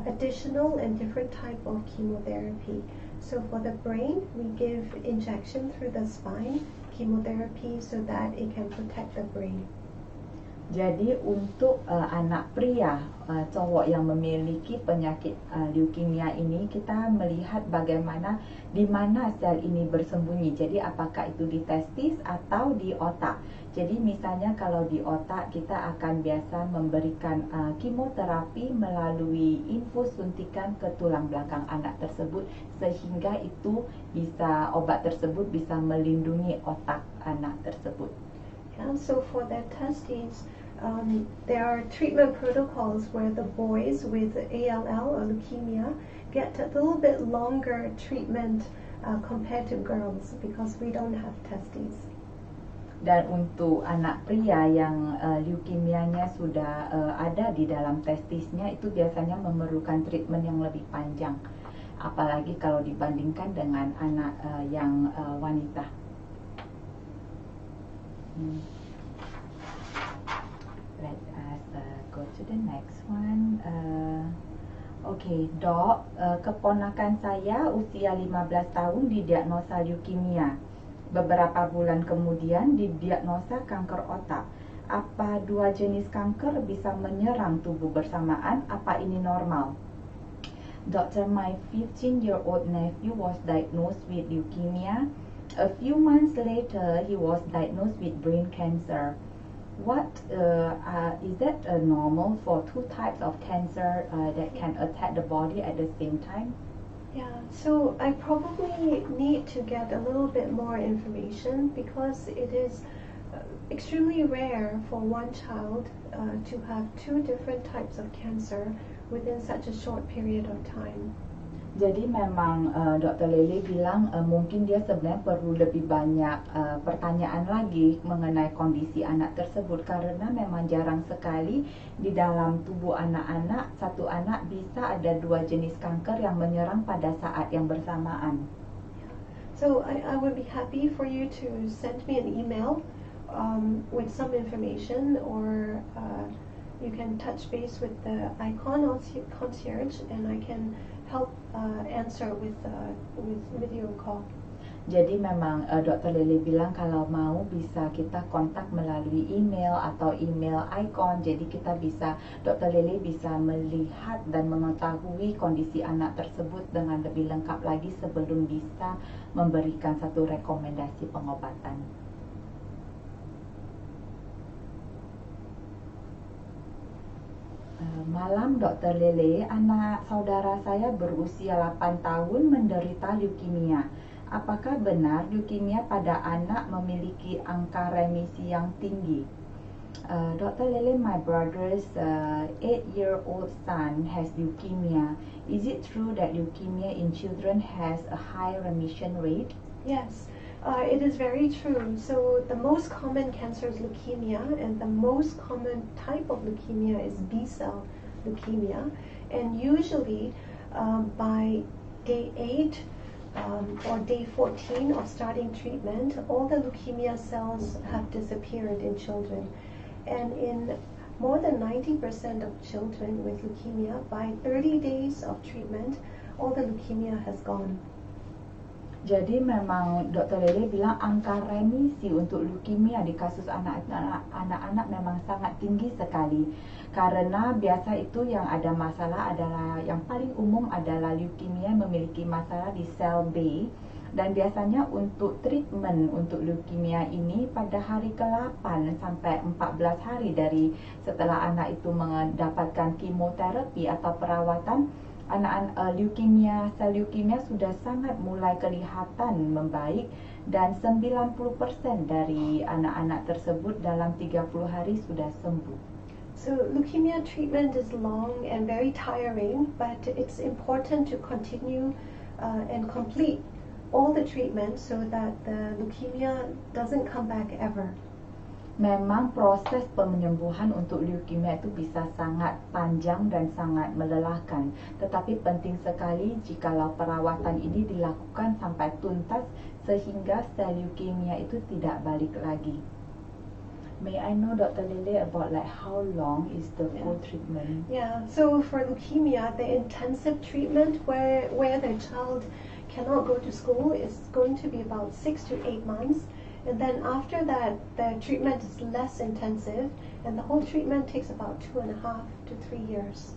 additional and different type of chemotherapy. So for the brain, we give injection through the spine chemotherapy so that it can protect the brain. Jadi untuk anak pria, cowok yang memiliki penyakit leukemia ini, kita melihat bagaimana di mana sel ini bersembunyi. Jadi apakah itu di testis atau di otak. Jadi misalnya kalau di otak, kita akan biasa memberikan kemoterapi melalui infus suntikan ke tulang belakang anak tersebut, sehingga itu bisa, obat tersebut bisa melindungi otak anak tersebut. And so for their testes, there are treatment protocols where the boys with ALL or leukemia get a little bit longer treatment compared to girls because we don't have testes. Dan untuk anak pria yang leukemianya sudah ada di dalam testisnya, itu biasanya memerlukan treatment yang lebih panjang, apalagi kalau dibandingkan dengan anak yang wanita. Let us go to the next one. Okay, Dok, keponakan saya usia 15 tahun didiagnosa leukemia. Beberapa bulan kemudian didiagnosa kanker otak. Apa dua jenis kanker bisa menyerang tubuh bersamaan? Apa ini normal? Doctor, my 15-year-old nephew was diagnosed with leukemia. A few months later, he was diagnosed with brain cancer. What is that normal for two types of cancer that can attack the body at the same time? Yeah, so I probably need to get a little bit more information because it is extremely rare for one child to have two different types of cancer within such a short period of time. Jadi memang Dr. Lele bilang mungkin dia sebenarnya perlu lebih banyak pertanyaan lagi mengenai kondisi anak tersebut, karena memang jarang sekali di dalam tubuh anak-anak, satu anak bisa ada dua jenis kanker yang menyerang pada saat yang bersamaan. So I would be happy for you to send me an email with some information, or you can touch base with the ICON concierge and I can help answer with video call. Jadi memang Dr. Lele bilang kalau mau bisa kita kontak melalui email atau email ICON. Jadi kita bisa, Dr. Lele bisa melihat dan mengetahui kondisi anak tersebut dengan lebih lengkap lagi sebelum bisa memberikan satu rekomendasi pengobatan. Malam Dr. Lele, anak saudara saya berusia 8 tahun menderita leukemia. Apakah benar leukemia pada anak memiliki angka remisi yang tinggi? Dr. Lele, my brother's 8-year-old son has leukemia. Is it true that leukemia in children has a high remission rate? Yes. It is very true. So the most common cancer is leukemia, and the most common type of leukemia is B-cell leukemia. And usually by day 8 or day 14 of starting treatment, all the leukemia cells have disappeared in children. And in more than 90% of children with leukemia, by 30 days of treatment, all the leukemia has gone. Jadi memang Dr. Lele bilang angka remisi untuk leukemia di kasus anak-anak memang sangat tinggi sekali. Karena biasa itu yang ada masalah adalah, yang paling umum adalah leukemia memiliki masalah di sel B. Dan biasanya untuk treatment untuk leukemia ini pada hari ke-8 sampai 14 hari dari setelah anak itu mendapatkan kemoterapi atau perawatan, anak-anak sel leukemia sudah sangat mulai kelihatan membaik, dan 90% dari anak-anak tersebut dalam 30 hari sudah sembuh. So leukemia treatment is long and very tiring, but it's important to continue and complete all the treatment so that the leukemia doesn't come back ever. Memang proses penyembuhan untuk leukemia itu bisa sangat panjang dan sangat melelahkan, tetapi penting sekali jikalau perawatan ini dilakukan sampai tuntas sehingga sel leukemia itu tidak balik lagi. May I know, Dr. Lele, about like how long is the full treatment? Yeah, so for leukemia, the intensive treatment where the child cannot go to school is going to be about 6 to 8 months. And then after that, the treatment is less intensive, and the whole treatment takes about 2.5 to 3 years.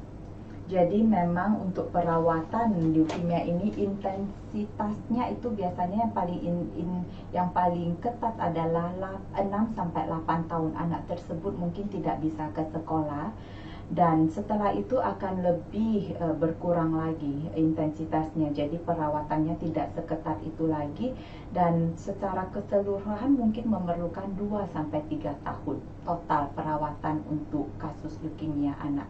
Jadi memang untuk perawatan leukemia ini intensitasnya itu biasanya yang paling ketat adalah 6 sampai 8 tahun. Anak tersebut mungkin tidak bisa ke sekolah, dan setelah itu akan lebih berkurang lagi intensitasnya. Jadi perawatannya tidak seketat itu lagi, dan secara keseluruhan mungkin memerlukan 2 sampai 3 tahun total perawatan untuk kasus leukemia anak.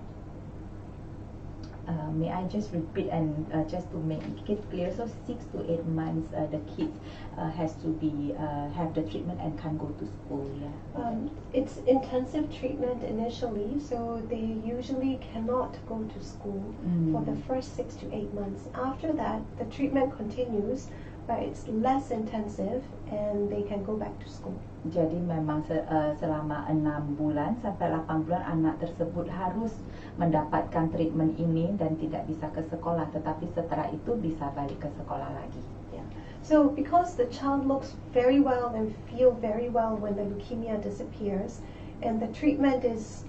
May I just repeat and just to make it clear, so 6 to 8 months the kid has to be have the treatment and can go to school. It's intensive treatment initially, so they usually cannot go to school for the first 6 to 8 months. After that, the treatment continues, but it's less intensive and they can go back to school. Jadi memang selama 6 bulan sampai 8 bulan anak tersebut harus mendapatkan treatment ini dan tidak bisa ke sekolah, tetapi setelah itu bisa balik ke sekolah lagi. Yeah. So because the child looks very well and feel very well when the leukemia disappears, and the treatment is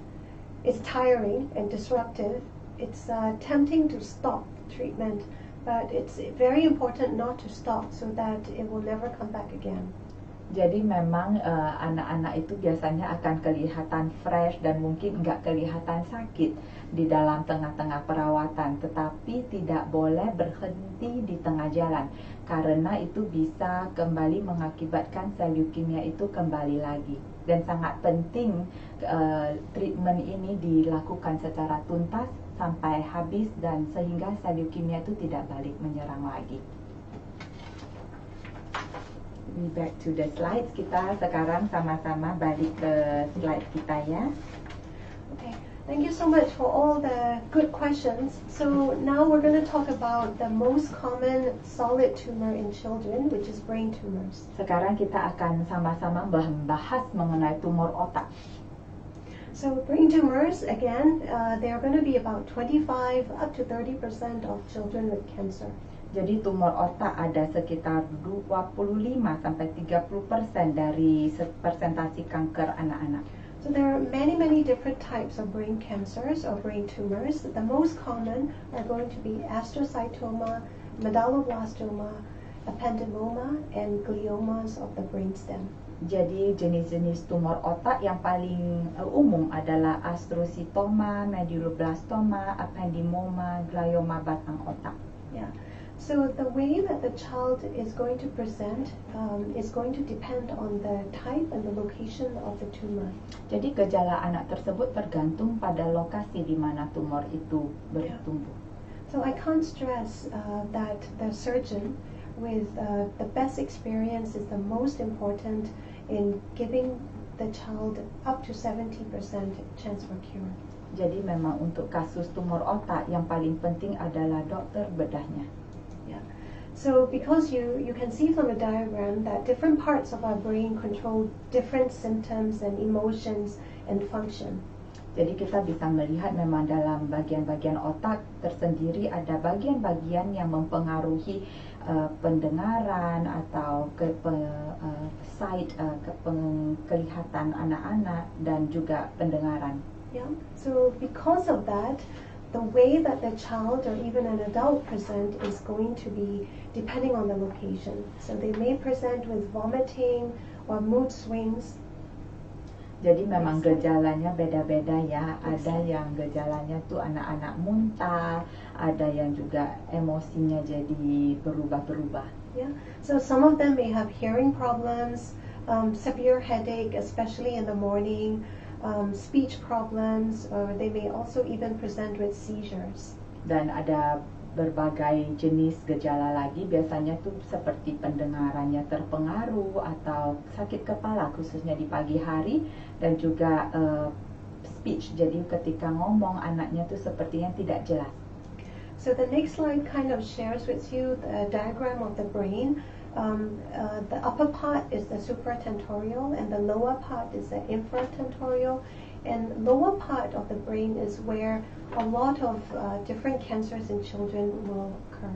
tiring and disruptive, it's tempting to stop treatment, but it's very important not to stop so that it will never come back again. Jadi memang anak-anak itu biasanya akan kelihatan fresh dan mungkin nggak kelihatan sakit di dalam tengah-tengah perawatan, tetapi tidak boleh berhenti di tengah jalan karena itu bisa kembali mengakibatkan sel leukemia itu kembali lagi. Dan sangat penting treatment ini dilakukan secara tuntas sampai habis dan sehingga sel leukemia itu tidak balik menyerang lagi. Back to the slides. Kita sekarang sama-sama balik ke slide kita ya. Okay, thank you so much for all the good questions. So now we're going to talk about the most common solid tumor in children, which is brain tumors. Sekarang kita akan sama-sama membahas mengenai tumor otak. So brain tumors, again, they are going to be about 25 up to 30% of children with cancer. Jadi tumor otak ada sekitar 25 sampai 30% dari persentase kanker anak-anak. So there are many different types of brain cancers or brain tumors. The most common are going to be astrocytoma, medulloblastoma, ependymoma, and gliomas of the brainstem. Jadi jenis-jenis tumor otak yang paling umum adalah astrocytoma, medulloblastoma, ependymoma, glioma batang otak. Yeah. So the way that the child is going to present is going to depend on the type and the location of the tumor. Jadi gejala anak tersebut tergantung pada lokasi di mana tumor itu bertumbuh. So I can't stress that the surgeon with the best experience is the most important in giving the child up to 70% chance for cure. Jadi memang untuk kasus tumor otak yang paling penting adalah dokter bedahnya. So because you can see from the diagram that different parts of our brain control different symptoms and emotions and function. Jadi kita bisa melihat memang dalam bagian-bagian otak tersendiri ada bagian-bagian yang mempengaruhi pendengaran atau kelihatan anak-anak dan juga pendengaran. Yeah. So because of that, the way that the child or even an adult present is going to be depending on the location. So they may present with vomiting or mood swings. Jadi memang gejalanya beda-beda ya. Ada yang gejalanya tuh anak-anak muntah, ada yang juga emosinya jadi berubah-berubah. Yeah. So some of them may have hearing problems, severe headache, especially in the morning. Speech problems, or they may also even present with seizures. Dan ada berbagai jenis gejala lagi, biasanya tuh seperti pendengarannya terpengaruh atau sakit kepala khususnya di pagi hari, dan juga speech, jadi ketika ngomong anaknya tuh sepertinya tidak jelas. So the next slide kind of shares with you the diagram of the brain. The upper part is the supratentorial and the lower part is the infratentorial, and lower part of the brain is where a lot of different cancers in children will occur.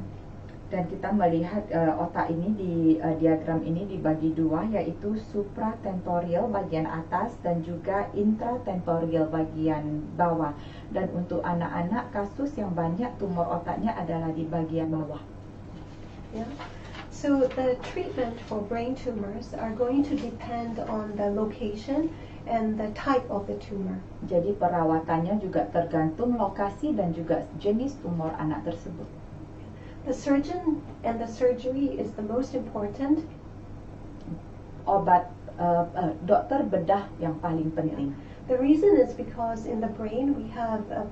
Dan kita melihat otak ini di diagram ini dibagi dua, yaitu supratentorial bagian atas dan juga intratentorial bagian bawah. Dan untuk anak-anak, kasus yang banyak tumor otaknya adalah di bagian bawah. Yeah. So the treatment for brain tumors are going to depend on the location and the type of the tumor. Jadi perawatannya juga tergantung lokasi dan juga jenis tumor anak tersebut. The surgeon and the surgery is the most important. Dokter bedah yang paling penting. The reason is because in the brain we have a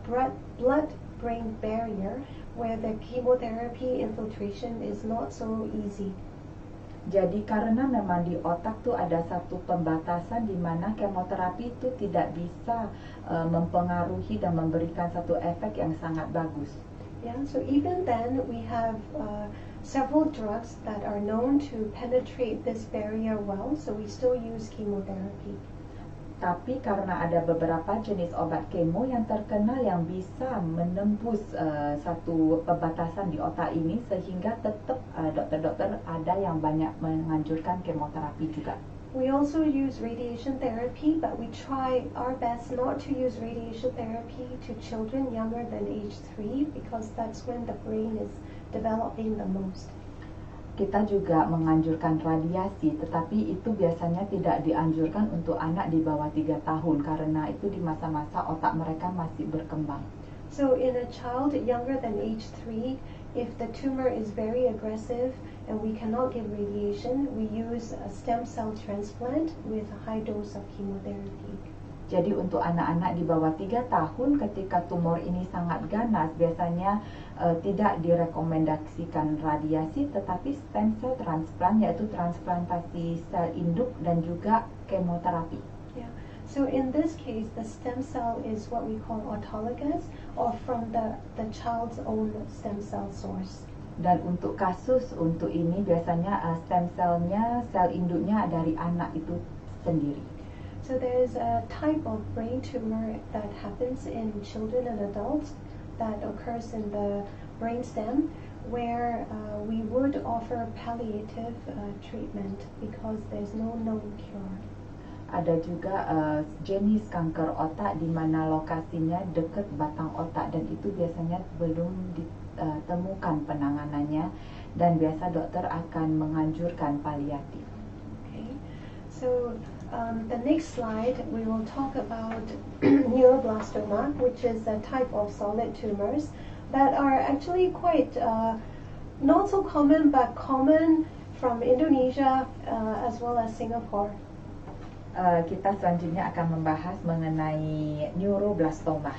blood-brain barrier where the chemotherapy infiltration is not so easy. Jadi karena memang di otak tuh ada satu pembatasan di mana kemoterapi itu tidak bisa mempengaruhi dan memberikan satu efek yang sangat bagus. Yeah, so even then we have several drugs that are known to penetrate this barrier well, so we still use chemotherapy. Tapi karena ada beberapa jenis obat kemo yang terkenal yang bisa menembus satu pembatasan di otak ini, sehingga tetap dokter-dokter ada yang banyak menganjurkan kemoterapi juga. We also use radiation therapy, but we try our best not to use radiation therapy to children younger than age 3 because that's when the brain is developing the most. Kita juga menganjurkan radiasi, tetapi itu biasanya tidak dianjurkan untuk anak di bawah 3 tahun karena itu di masa-masa otak mereka masih berkembang. So in a child younger than age 3, if the tumor is very aggressive and we cannot give radiation, we use a stem cell transplant with a high dose of chemotherapy. Jadi untuk anak-anak di bawah 3 tahun ketika tumor ini sangat ganas, biasanya tidak direkomendasikan radiasi, tetapi stem cell transplant, yaitu transplantasi sel induk dan juga kemoterapi. Yeah. So in this case, the stem cell is what we call autologous or from the child's own stem cell source. Dan untuk kasus untuk ini biasanya stem cellnya, sel induknya dari anak itu sendiri. So there is a type of brain tumor that happens in children and adults that occurs in the brainstem where we would offer palliative treatment because there's no known cure. Ada juga jenis kanker otak di mana lokasinya dekat batang otak dan itu biasanya belum ditemukan penanganannya dan biasa dokter akan menganjurkan paliatif. Okay. So the next slide we will talk about neuroblastoma, which is a type of solid tumors that are actually quite not so common but common from Indonesia as well as Singapore. Kita selanjutnya akan membahas mengenai neuroblastoma.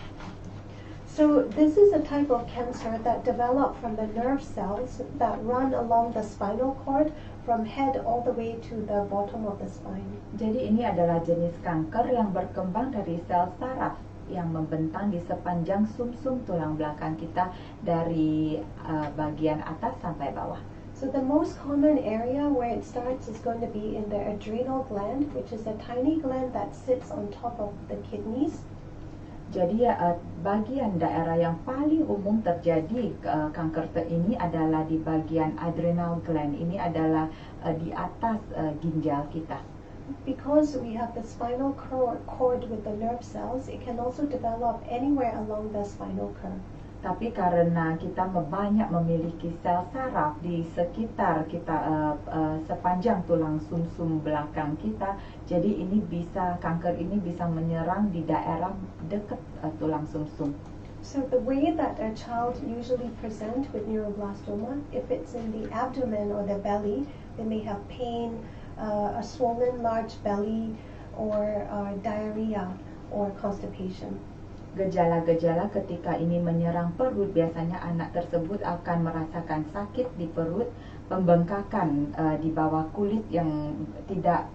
So this is a type of cancer that develop from the nerve cells that run along the spinal cord from head all the way to the bottom of the spine. Jadi ini adalah jenis kanker yang berkembang dari sel saraf yang membentang di sepanjang sumsum tulang belakang kita dari bagian atas sampai bawah. So the most common area where it starts is going to be in the adrenal gland, which is a tiny gland that sits on top of the kidneys. Jadi bagian daerah yang paling umum terjadi kanker ini adalah di bagian adrenal gland. Ini adalah di atas ginjal kita. Because we have the spinal cord with the nerve cells, it can also develop anywhere along the spinal curve. Tapi karena kita banyak memiliki sel saraf di sekitar kita sepanjang tulang sumsum belakang kita, jadi kanker ini bisa menyerang di daerah dekat tulang sumsum. So the way that a child usually present with neuroblastoma, if it's in the abdomen or the belly, they may have pain, a swollen large belly, or diarrhea or constipation. Gejala-gejala ketika ini menyerang perut, biasanya anak tersebut akan merasakan sakit di perut, pembengkakan di bawah kulit yang tidak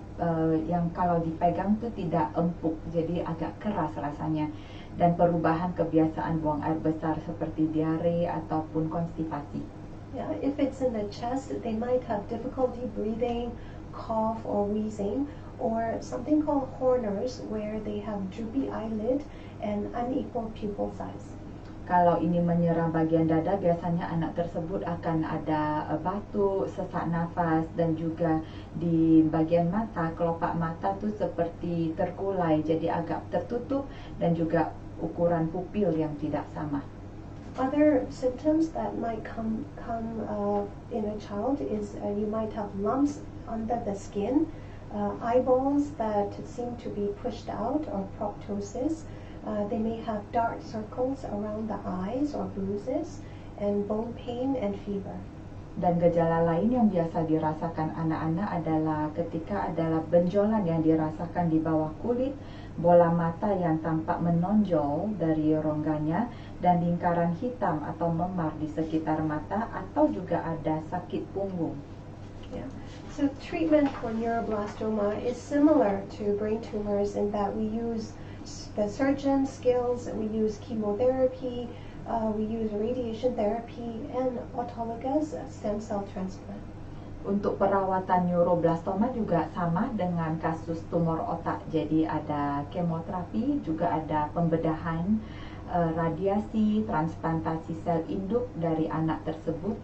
yang kalau dipegang tuh tidak empuk, jadi agak keras rasanya, dan perubahan kebiasaan buang air besar seperti diare ataupun konstipasi. Yeah, if it's in the chest, they might have difficulty breathing, cough or wheezing, or something called Horner's, where they have droopy eyelid and unequal pupil size. Kalau ini menyerang bagian dada, biasanya anak tersebut akan ada batuk, sesak nafas, dan juga di bagian mata, kelopak mata tu seperti terkulai, jadi agak tertutup, dan juga ukuran pupil yang tidak sama. Other symptoms that might come in a child is you might have lumps under the skin, eyeballs that seem to be pushed out or proptosis. They may have dark circles around the eyes or bruises, and bone pain and fever. Dan gejala lain yang biasa dirasakan anak-anak adalah ketika adalah benjolan yang dirasakan di bawah kulit, bola mata yang tampak menonjol dari rongganya, dan lingkaran hitam atau memar di sekitar mata, atau juga ada sakit punggung. Yeah. So treatment for neuroblastoma is similar to brain tumors in that we use the surgeon skills, we use chemotherapy, we use radiation therapy, and autologous stem cell transplant. Untuk perawatan neuroblastoma juga sama dengan kasus tumor otak. Jadi ada kemoterapi, juga ada pembedahan, radiasi, transplantasi sel induk dari anak tersebut.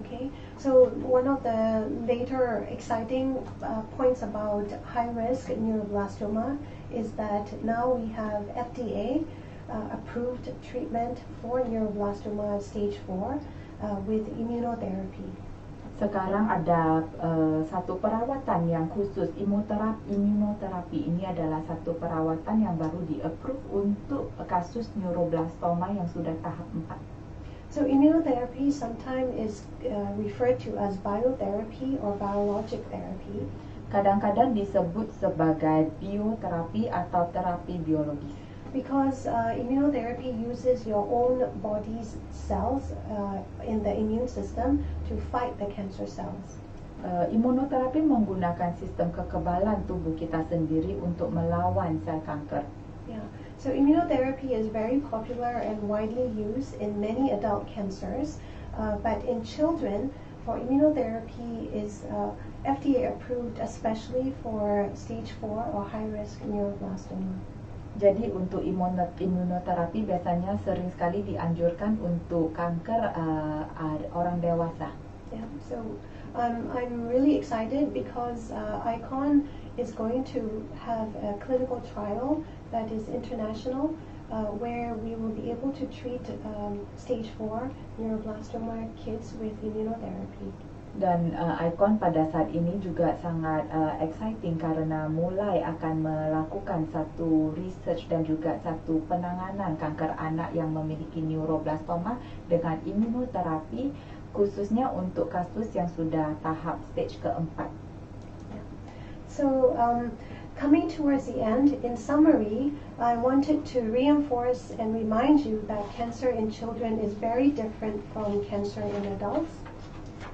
Okay, so one of the later exciting points about high-risk neuroblastoma is that now we have FDA approved treatment for neuroblastoma stage 4 with immunotherapy. Sekarang ada satu perawatan yang khusus, immunoterapi. Ini adalah satu perawatan yang baru di-approve untuk kasus neuroblastoma yang sudah tahap 4. So immunotherapy sometimes is referred to as biotherapy or biologic therapy. Kadang-kadang disebut sebagai bioterapi atau terapi biologis. Because immunotherapy uses your own body's cells in the immune system to fight the cancer cells. Imunoterapi menggunakan sistem kekebalan tubuh kita sendiri untuk melawan sel kanker. Yeah. So immunotherapy is very popular and widely used in many adult cancers, but in children, for immunotherapy is FDA approved, especially for stage 4 or high-risk neuroblastoma. Jadi untuk imunoterapi biasanya sering sekali dianjurkan untuk kanker orang dewasa. Yeah. So I'm really excited because ICON is going to have a clinical trial that is international, where we will be able to treat stage 4 neuroblastoma kids with immunotherapy. Dan ICON pada saat ini juga sangat exciting karena mulai akan melakukan satu research dan juga satu penanganan kanker anak yang memiliki neuroblastoma dengan immunoterapi, khususnya untuk kasus yang sudah tahap stage keempat. Yeah. So coming towards the end, in summary, I wanted to reinforce and remind you that cancer in children is very different from cancer in adults.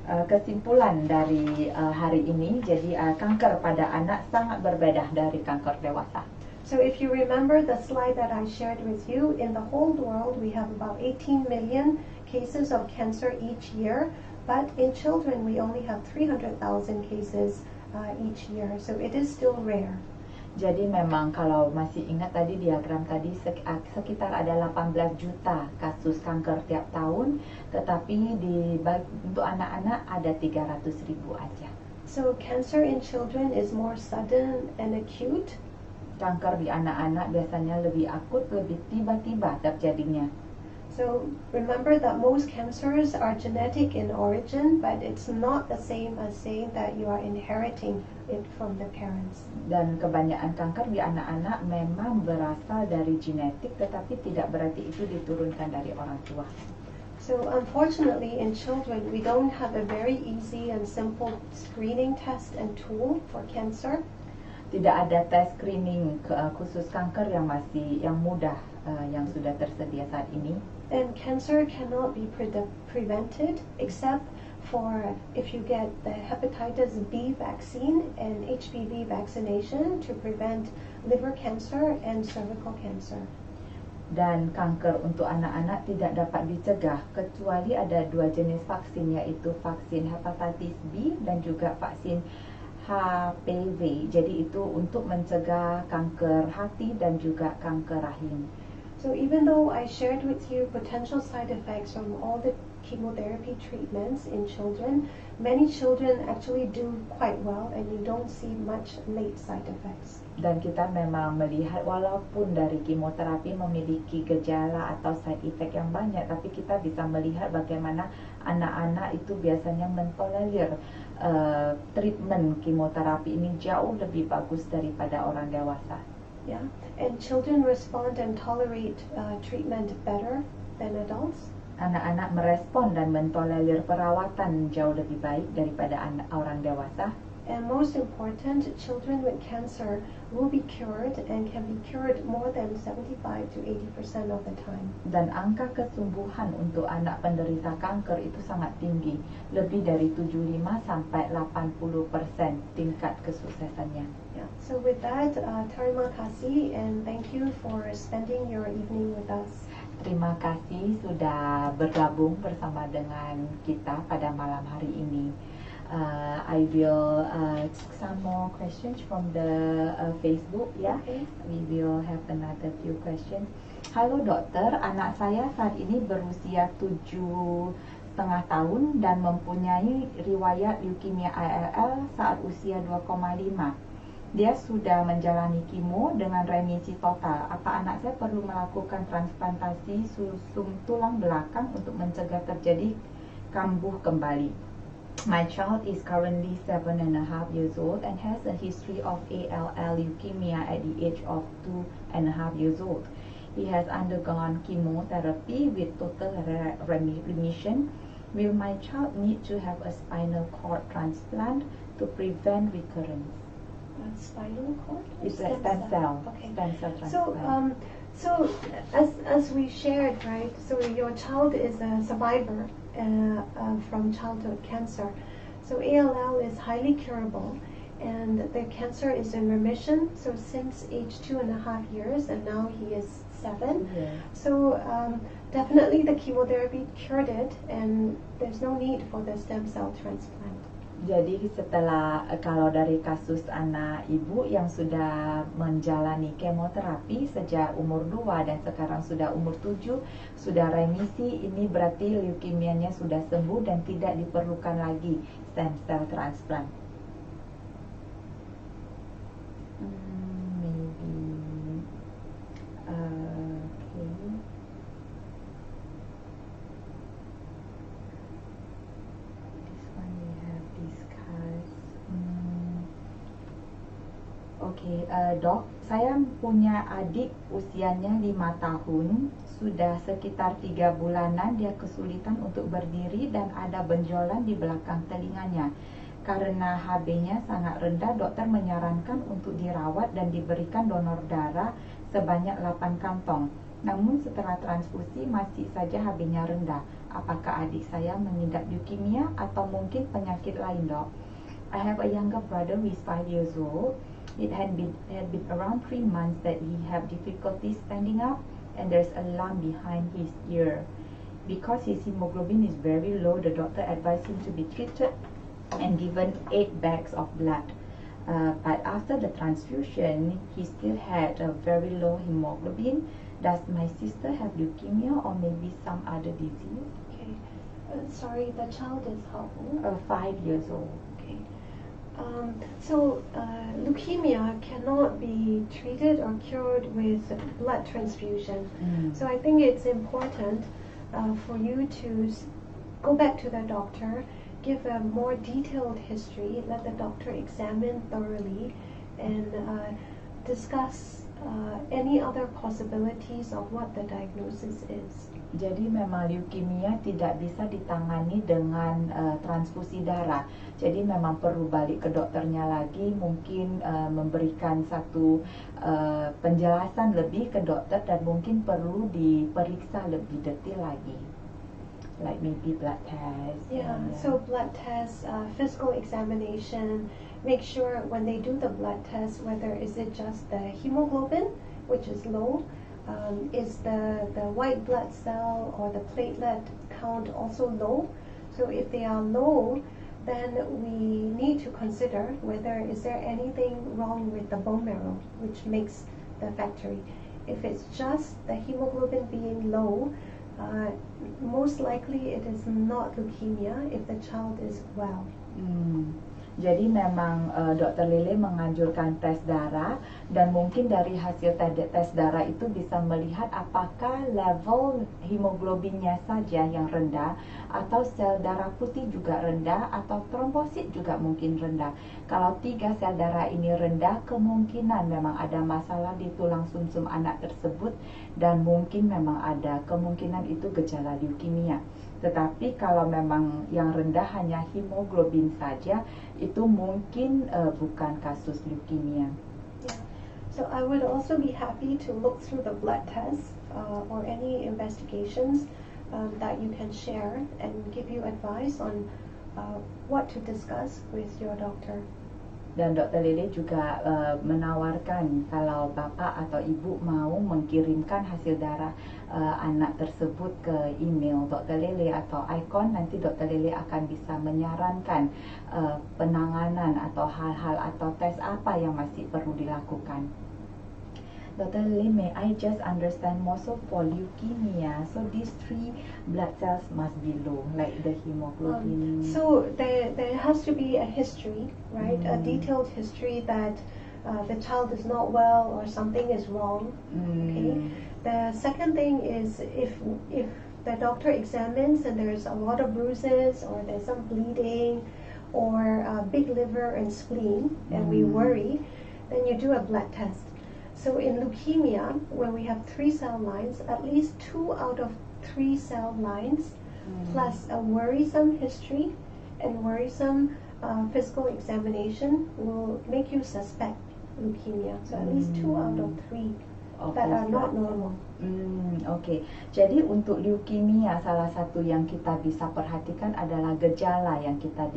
Kesimpulan dari hari ini, jadi kanker pada anak sangat berbeda dari kanker dewasa. So if you remember the slide that I shared with you, in the whole world we have about 18 million cases of cancer each year, but in children we only have 300,000 cases each year, so it is still rare. Jadi memang kalau masih ingat tadi diagram tadi, sekitar ada 18 juta kasus kanker tiap tahun, tetapi untuk anak-anak ada 300.000 aja. So cancer in children is more sudden and acute. Kanker di anak-anak biasanya lebih akut, lebih tiba-tiba terjadinya. So remember that most cancers are genetic in origin, but it's not the same as saying that you are inheriting it from the parents. Dan kebanyakan kanker di anak-anak memang berasal dari genetik, tetapi tidak berarti itu diturunkan dari orang tua. So unfortunately in children we don't have a very easy and simple screening test and tool for cancer. Tidak ada tes screening khusus kanker yang mudah yang sudah tersedia saat ini. And cancer cannot be prevented except for if you get the hepatitis B vaccine and HPV vaccination to prevent liver cancer and cervical cancer. Dan kanker untuk anak-anak tidak dapat dicegah kecuali ada 2 jenis vaksin, yaitu vaksin hepatitis B dan juga vaksin HPV. Jadi itu untuk mencegah kanker hati dan juga kanker rahim. So even though I shared with you potential side effects from all the chemotherapy treatments in children, many children actually do quite well and you don't see much late side effects. Dan kita memang melihat walaupun dari kemoterapi memiliki gejala atau side effect yang banyak, tapi kita bisa melihat bagaimana anak-anak itu biasanya mentolerir treatment kemoterapi ini jauh lebih bagus daripada orang dewasa. Yeah, and children respond and tolerate treatment better than adults. Anak-anak merespon dan mentolerir perawatan jauh lebih baik daripada orang dewasa. And most important, children with cancer will be cured and can be cured more than 75 to 80% of the time. Dan angka kesembuhan untuk anak penderita kanker itu sangat tinggi, lebih dari 75 sampai 80% tingkat kesuksesannya. Yeah. So with that, terima kasih and thank you for spending your evening with us. Terima kasih sudah bergabung bersama dengan kita pada malam hari ini. I will take some more questions from the Facebook. Ya, Okay. we will have another few questions. Halo dokter, anak saya saat ini berusia 7,5 tahun dan mempunyai riwayat leukemia ALL saat usia 2,5. Dia sudah menjalani kemo dengan remisi total. Apa anak saya perlu melakukan transplantasi sumsum tulang belakang untuk mencegah terjadi kambuh kembali? My child is currently 7.5 years old and has a history of ALL leukemia at the age of 2.5 years old. He has undergone chemotherapy with total remission. Will my child need to have a spinal cord transplant to prevent recurrence? Spinal cord? It's a stem cell. Okay. Stem cell So, transplant. as we shared, right? So your child is a survivor from childhood cancer. So ALL is highly curable, and the cancer is in remission. So since age 2.5 years, and now he is 7. Yeah. So definitely the chemotherapy cured it, and there's no need for the stem cell transplant. Jadi setelah kalau dari kasus anak ibu yang sudah menjalani kemoterapi sejak umur 2 dan sekarang sudah umur 7, sudah remisi, ini berarti leukemianya sudah sembuh dan tidak diperlukan lagi stem cell transplant. Maybe okay. This one we have discussed. Okay, dok, saya punya adik usianya 5 tahun. Sudah sekitar 3 bulanan dia kesulitan untuk berdiri dan ada benjolan di belakang telinganya. Karena HB-nya sangat rendah, dokter menyarankan untuk dirawat dan diberikan donor darah sebanyak 8 kantong. Namun setelah transfusi masih saja HB-nya rendah. Apakah adik saya mengidap leukemia atau mungkin penyakit lain, dok? I have a younger brother who is 5 years old. It had been around 3 months that he have difficulty standing up, and there's a lump behind his ear. Because his hemoglobin is very low, the doctor advised him to be treated and given 8 bags of blood. But after the transfusion, he still had a very low hemoglobin. Does my sister have leukemia or maybe some other disease? Okay. Sorry, the child is how old? 5 years old. Okay. So leukemia cannot be treated or cured with blood transfusion. So I think it's important for you to go back to the doctor, give a more detailed history, let the doctor examine thoroughly, and discuss any other possibilities of what the diagnosis is. Jadi memang leukemia tidak bisa ditangani dengan transfusi darah. Jadi memang perlu balik ke dokternya lagi, mungkin memberikan satu penjelasan lebih ke dokter dan mungkin perlu diperiksa lebih detail lagi. Like maybe blood test. Yeah, so blood tests, physical examination, make sure when they do the blood test, whether is it just the hemoglobin, which is low, is the white blood cell or the platelet count also low? So if they are low, then we need to consider whether is there anything wrong with the bone marrow, which makes the factory. If it's just the hemoglobin being low, most likely it is not leukemia if the child is well. Jadi memang Dr. Lele menganjurkan tes darah, dan mungkin dari hasil tes darah itu bisa melihat apakah level hemoglobinnya saja yang rendah, atau sel darah putih juga rendah, atau trombosit juga mungkin rendah. Kalau 3 sel darah ini rendah, kemungkinan memang ada masalah di tulang sumsum anak tersebut, dan mungkin memang ada kemungkinan itu gejala leukemia. Tetapi kalau memang yang rendah hanya hemoglobin saja, itu mungkin bukan kasus leukemia. Yeah. So I would also be happy to look through the blood tests or any investigations that you can share and give you advice on what to discuss with your doctor. Dan Dr. Lele juga menawarkan kalau bapak atau ibu mau mengirimkan hasil darah anak tersebut ke email Dr. Lele atau Icon, nanti Dr. Lele akan bisa menyarankan penanganan atau hal-hal atau tes apa yang masih perlu dilakukan. Dr. Lele, may I just understand more, so for leukemia, so these 3 blood cells must be low, like the hemoglobin. So there has to be a history, right? A detailed history that the child is not well or something is wrong. Okay. The second thing is if the doctor examines and there's a lot of bruises or there's some bleeding or big liver and spleen, and we worry, then you do a blood test. So in leukemia, when we have 3 cell lines, at least 2 out of 3 cell lines, plus a worrisome history and worrisome physical examination will make you suspect leukemia. So at least 2 out of 3 that are not normal. Oke. Jadi untuk leukemia, salah satu yang kita bisa perhatikan adalah gejala yang kita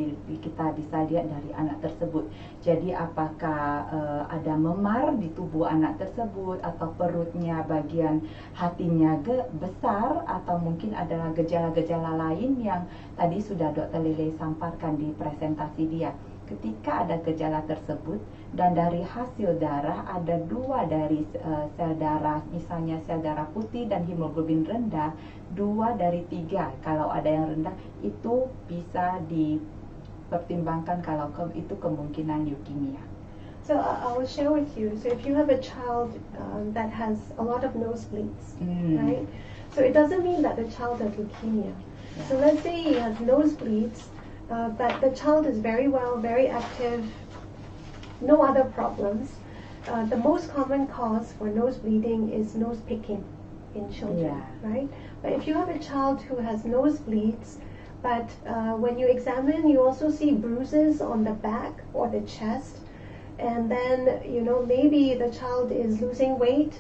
bisa lihat dari anak tersebut. Jadi apakah ada memar di tubuh anak tersebut, atau perutnya bagian hatinya besar, atau mungkin adalah gejala-gejala lain yang tadi sudah Dr. Lele sampaikan di presentasi dia. Ketika ada gejala tersebut dan dari hasil darah ada 2 dari sel darah, misalnya sel darah putih dan hemoglobin rendah, 2 dari 3 kalau ada yang rendah, itu bisa dipertimbangkan kalau itu kemungkinan leukemia. So I will share with you. So if you have a child that has a lot of nosebleeds, right? So it doesn't mean that the child has leukemia. Yeah. So let's say he has nosebleeds, but the child is very well, very active, no other problems. The most common cause for nose bleeding is nose picking in children, right? But if you have a child who has nosebleeds, but when you examine, you also see bruises on the back or the chest, and then maybe the child is losing weight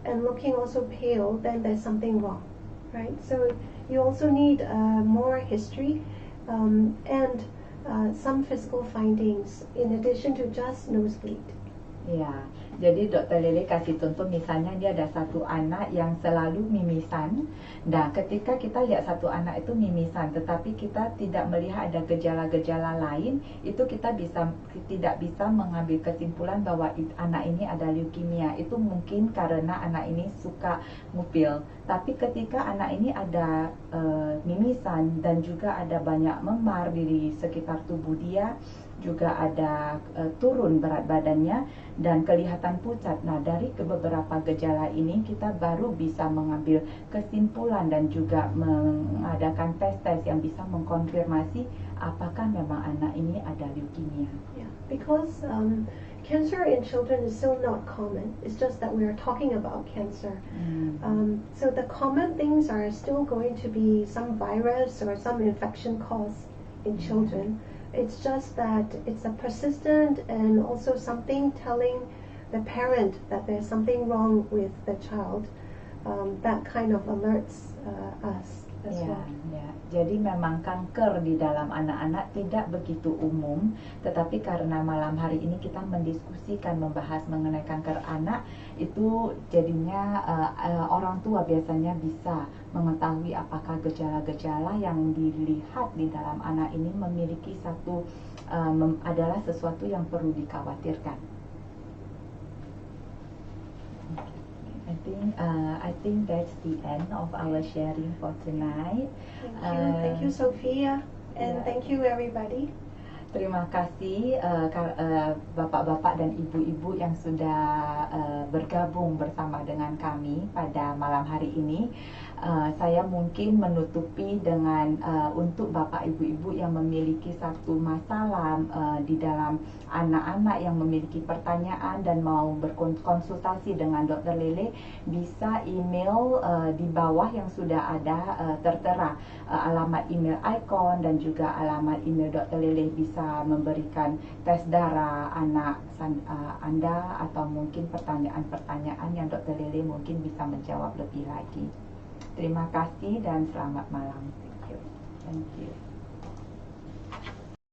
and looking also pale, then there's something wrong, right? So you also need more history and some physical findings in addition to just nosebleed. Ya, jadi Dr. Lele kasih contoh, misalnya dia ada satu anak yang selalu mimisan. Nah, ketika kita lihat satu anak itu mimisan, tetapi kita tidak melihat ada gejala-gejala lain, itu kita tidak bisa mengambil kesimpulan bahwa anak ini ada leukemia. Itu mungkin karena anak ini suka ngupil. Tapi ketika anak ini ada mimisan dan juga ada banyak memar di sekitar tubuh dia, juga ada turun berat badannya dan kelihatan pucat. Nah, dari beberapa gejala ini kita baru bisa mengambil kesimpulan dan juga mengadakan tes-tes yang bisa mengkonfirmasi apakah memang anak ini ada leukemia. Yeah, because cancer in children is still not common. It's just that we are talking about cancer. So the common things are still going to be some virus or some infection cause in children. It's just that it's a persistent and also something telling the parent that there's something wrong with the child. That kind of alerts us as well. Ya. Jadi memang kanker di dalam anak-anak tidak begitu umum, tetapi karena malam hari ini kita mendiskusikan membahas mengenai kanker anak, itu jadinya orang tua biasanya bisa mengetahui apakah gejala-gejala yang dilihat di dalam anak ini memiliki adalah sesuatu yang perlu dikhawatirkan. I think that's the end of our sharing for tonight. Thank you, Sophia, and yeah. thank you, everybody. Terima kasih bapak-bapak dan ibu-ibu yang sudah bergabung bersama dengan kami pada malam hari ini. Saya mungkin menutupi dengan untuk bapak ibu-ibu yang memiliki satu masalah di dalam anak-anak yang memiliki pertanyaan dan mau berkonsultasi dengan Dr. Lele, bisa email di bawah yang sudah ada tertera alamat email Icon dan juga alamat email Dr. Lele, bisa memberikan tes darah anak Anda atau mungkin pertanyaan-pertanyaan yang Dr. Lele mungkin bisa menjawab lebih lagi. Terima kasih dan selamat malam. Thank you.